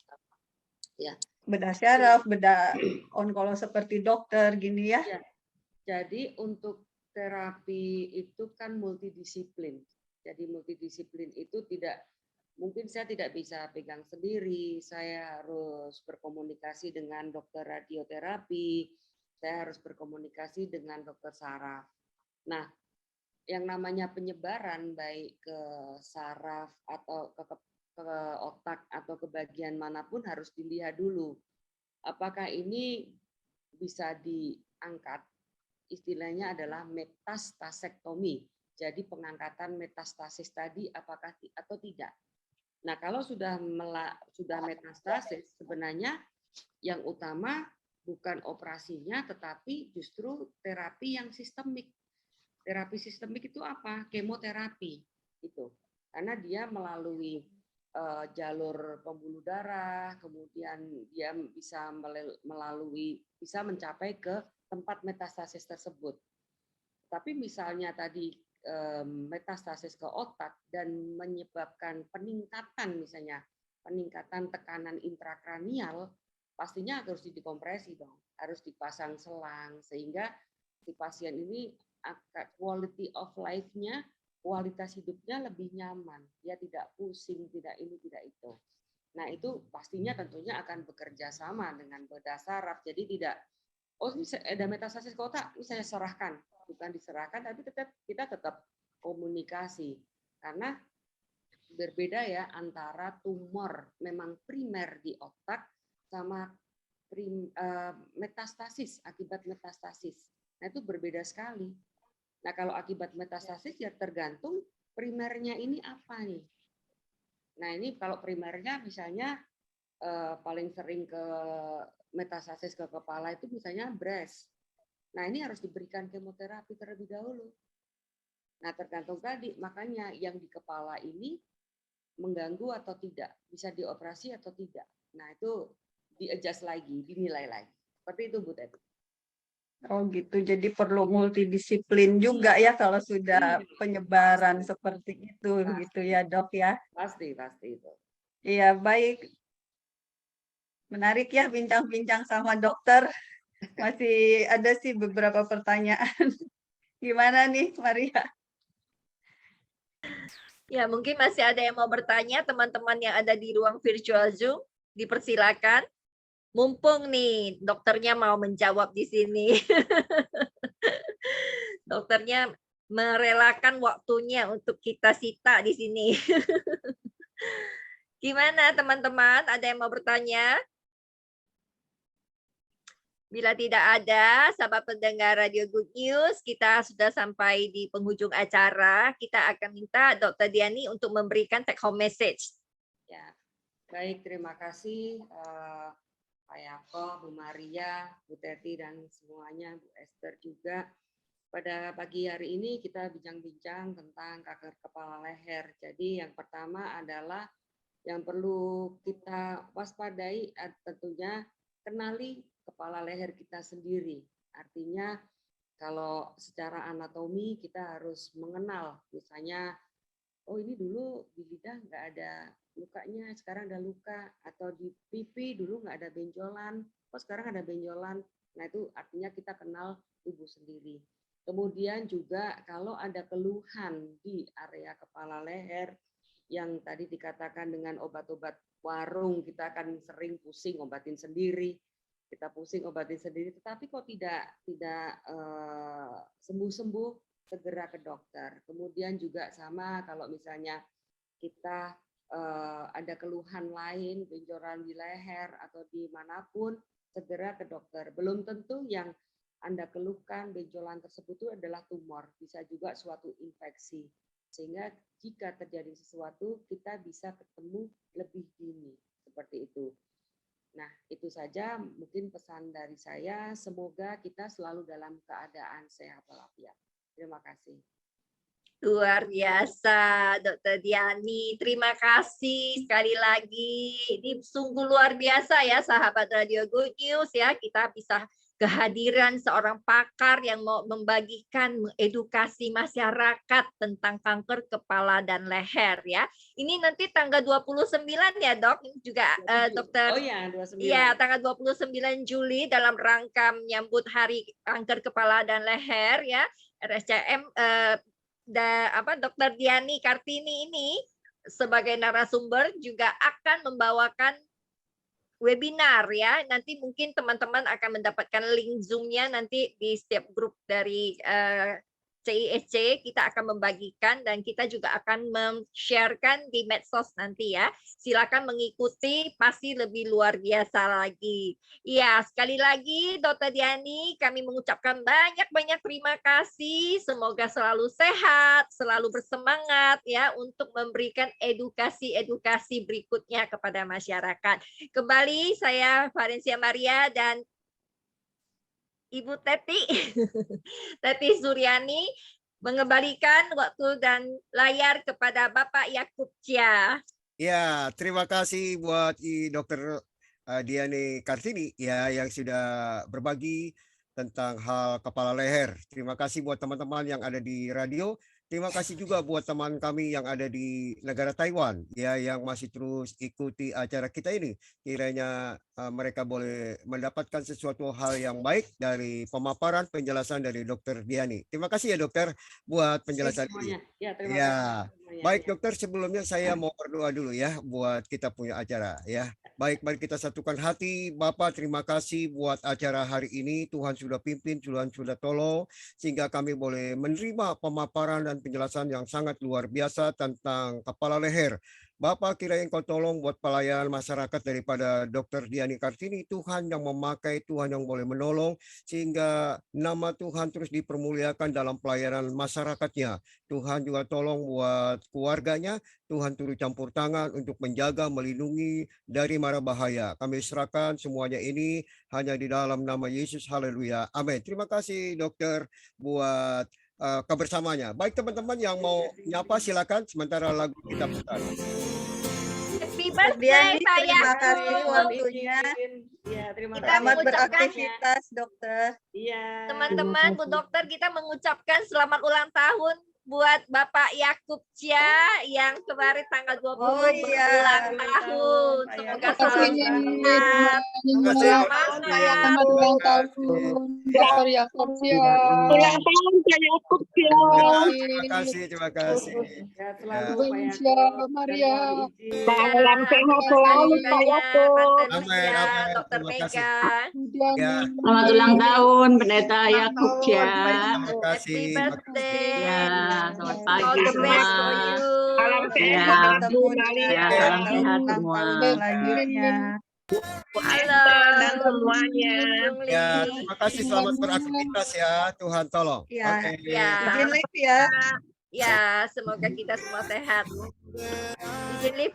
Ya. Bedah syaraf, bedah onkolog seperti dokter gini ya? Ya. Jadi untuk terapi itu kan multidisiplin. Jadi multidisiplin itu mungkin saya tidak bisa pegang sendiri, saya harus berkomunikasi dengan dokter radioterapi, saya harus berkomunikasi dengan dokter saraf. Nah, yang namanya penyebaran baik ke saraf atau ke otak atau ke bagian manapun harus dilihat dulu. Apakah ini bisa diangkat? Istilahnya adalah metastasektomi. Jadi pengangkatan metastasis tadi apakah atau tidak. Nah, kalau sudah metastasis sebenarnya yang utama bukan operasinya tetapi justru terapi yang sistemik. Terapi sistemik itu apa? Kemoterapi itu. Karena dia melalui jalur pembuluh darah, kemudian dia bisa bisa mencapai ke tempat metastasis tersebut. Tapi misalnya tadi metastasis ke otak dan menyebabkan peningkatan tekanan intrakranial, pastinya harus dikompresi dong, harus dipasang selang sehingga si pasien ini quality of life-nya, kualitas hidupnya lebih nyaman, dia tidak pusing, tidak ini, tidak itu. Nah itu pastinya tentunya akan bekerja sama dengan bedah saraf, jadi tidak ini ada metastasis ke otak, ini saya serahkan, bukan diserahkan, tapi kita tetap komunikasi karena berbeda ya antara tumor memang primer di otak sama metastasis akibat metastasis. Nah itu berbeda sekali. Nah kalau akibat metastasis ya tergantung primernya ini apa nih. Nah ini kalau primernya misalnya paling sering ke metastasis ke kepala itu misalnya breast. Nah ini harus diberikan kemoterapi terlebih dahulu. Nah tergantung tadi, makanya yang di kepala ini mengganggu atau tidak, bisa dioperasi atau tidak. Nah itu di-adjust lagi, dinilai lagi. Seperti itu Bu Teti. Oh gitu, jadi perlu multidisiplin juga ya kalau sudah penyebaran seperti itu gitu ya dok ya. Pasti itu. Iya baik, menarik ya bincang-bincang sama dokter. Masih ada sih beberapa pertanyaan. Gimana nih Maria? Ya mungkin masih ada yang mau bertanya, teman-teman yang ada di ruang virtual Zoom, dipersilakan. Mumpung nih dokternya mau menjawab di sini. Dokternya merelakan waktunya untuk kita sita di sini. Gimana teman-teman? Ada yang mau bertanya? Bila tidak ada, sahabat pendengar Radio Good News, kita sudah sampai di penghujung acara. Kita akan minta Dr. Diani untuk memberikan take home message. Ya, baik, terima kasih Pak Yako, Bu Maria, Bu Teti, dan semuanya, Bu Esther juga. Pada pagi hari ini kita bincang-bincang tentang kanker kepala leher. Jadi yang pertama adalah yang perlu kita waspadai tentunya kenali kepala leher kita sendiri. Artinya kalau secara anatomi kita harus mengenal, misalnya, oh ini dulu di lidah nggak ada lukanya, sekarang ada luka, atau di pipi dulu nggak ada benjolan, oh sekarang ada benjolan. Nah itu artinya kita kenal tubuh sendiri. Kemudian juga kalau ada keluhan di area kepala leher yang tadi dikatakan dengan obat-obat warung, kita akan sering pusing obatin sendiri. Kita pusing obatin sendiri, tetapi kok tidak sembuh-sembuh, segera ke dokter. Kemudian juga sama kalau misalnya kita ada keluhan lain, benjolan di leher atau dimanapun, segera ke dokter. Belum tentu yang Anda keluhkan benjolan tersebut itu adalah tumor, bisa juga suatu infeksi. Sehingga jika terjadi sesuatu, kita bisa ketemu lebih dini, seperti itu. Nah, itu saja mungkin pesan dari saya. Semoga kita selalu dalam keadaan sehat walafiat. Terima kasih. Luar biasa, Dr. Diani. Terima kasih sekali lagi. Ini sungguh luar biasa ya, sahabat Radio Good News ya. Kita bisa kehadiran seorang pakar yang mau membagikan, mengedukasi masyarakat tentang kanker kepala dan leher ya. Ini nanti tanggal 29 ya, Dok. Ini juga Dokter. Oh ya, 29. Iya, tanggal 29 Juli dalam rangka menyambut Hari Kanker Kepala dan Leher ya. RSCM Dr. Diani Kartini ini sebagai narasumber juga akan membawakan webinar ya. Nanti mungkin teman-teman akan mendapatkan link Zoom-nya nanti di setiap grup dari CISC. Kita akan membagikan dan kita juga akan men-sharekan di medsos nanti ya. Silakan mengikuti, pasti lebih luar biasa lagi. Iya, sekali lagi Dr. Diani, kami mengucapkan banyak-banyak terima kasih. Semoga selalu sehat, selalu bersemangat ya untuk memberikan edukasi-edukasi berikutnya kepada masyarakat. Kembali saya Valensia Maria dan Ibu Teti, Teti Suryani, mengembalikan waktu dan layar kepada Bapak Yakub Chia. Ya, terima kasih buat Dr. Diani Kartini ya yang sudah berbagi tentang hal kepala leher. Terima kasih buat teman-teman yang ada di radio. Terima kasih juga buat teman kami yang ada di negara Taiwan ya yang masih terus ikuti acara kita ini. Kiranya mereka boleh mendapatkan sesuatu hal yang baik dari pemaparan penjelasan dari Dr. Diani. Terima kasih ya dokter buat penjelasan ini. Ya, terima kasih. Baik dokter, sebelumnya saya mau berdoa dulu ya buat kita punya acara ya. Baik, mari kita satukan hati. Bapak, terima kasih buat acara hari ini. Tuhan sudah pimpin, Tuhan sudah tolong sehingga kami boleh menerima pemaparan dan penjelasan yang sangat luar biasa tentang kepala leher. Bapak, kiranya Engkau tolong buat pelayanan masyarakat daripada Dr. Diani Kartini. Tuhan yang memakai, Tuhan yang boleh menolong, sehingga nama Tuhan terus dipermuliakan dalam pelayanan masyarakatnya. Tuhan juga tolong buat keluarganya, Tuhan turut campur tangan untuk menjaga, melindungi dari mara bahaya. Kami serahkan semuanya ini hanya di dalam nama Yesus. Haleluya. Amin. Terima kasih dokter buat kebersamanya. Baik teman-teman yang mau nyapa silakan sementara lagu kita putar. Happy birthday Pak Terima kasih Yakub. waktunya. Ya, terima Kita kasih. Selamat mengucapkan beraktivitas dokter. Iya. teman-teman, Bu Dokter, kita mengucapkan selamat ulang tahun buat Bapak Yakub Cia yang kemarin tanggal 20 Oh iya, berulang ulang tahun. tahun, Pak Semoga Yakub. selalu Makasih, sehat. Semangat. Selamat ulang tahun, Dr. Yakub ya. Ulang tahun Pak Yakub ya. Terima kasih. Ya, Ya. selalu Pak Indonesia, Yakub. Maria. Salam sehat selalu Pak Yakub. Mantan Amin, usia amin. Dr. Terima kasih. Mega. Ya. Selamat ulang tahun Pendeta Yakub ya. Terima kasih. Happy birthday. Ya, selamat All pagi the best semua. for you. Salam Sampai sehat. ketemu di Ya, ulang salam tahun sehat semua. selanjutnya. Halo. dan semuanya. Bung Lee. Ya, terima kasih. Selamat beraktivitas ya. Tuhan tolong. Ya. Oke. Ya. Izin live ya. Ya, semoga kita semua sehat. Izin live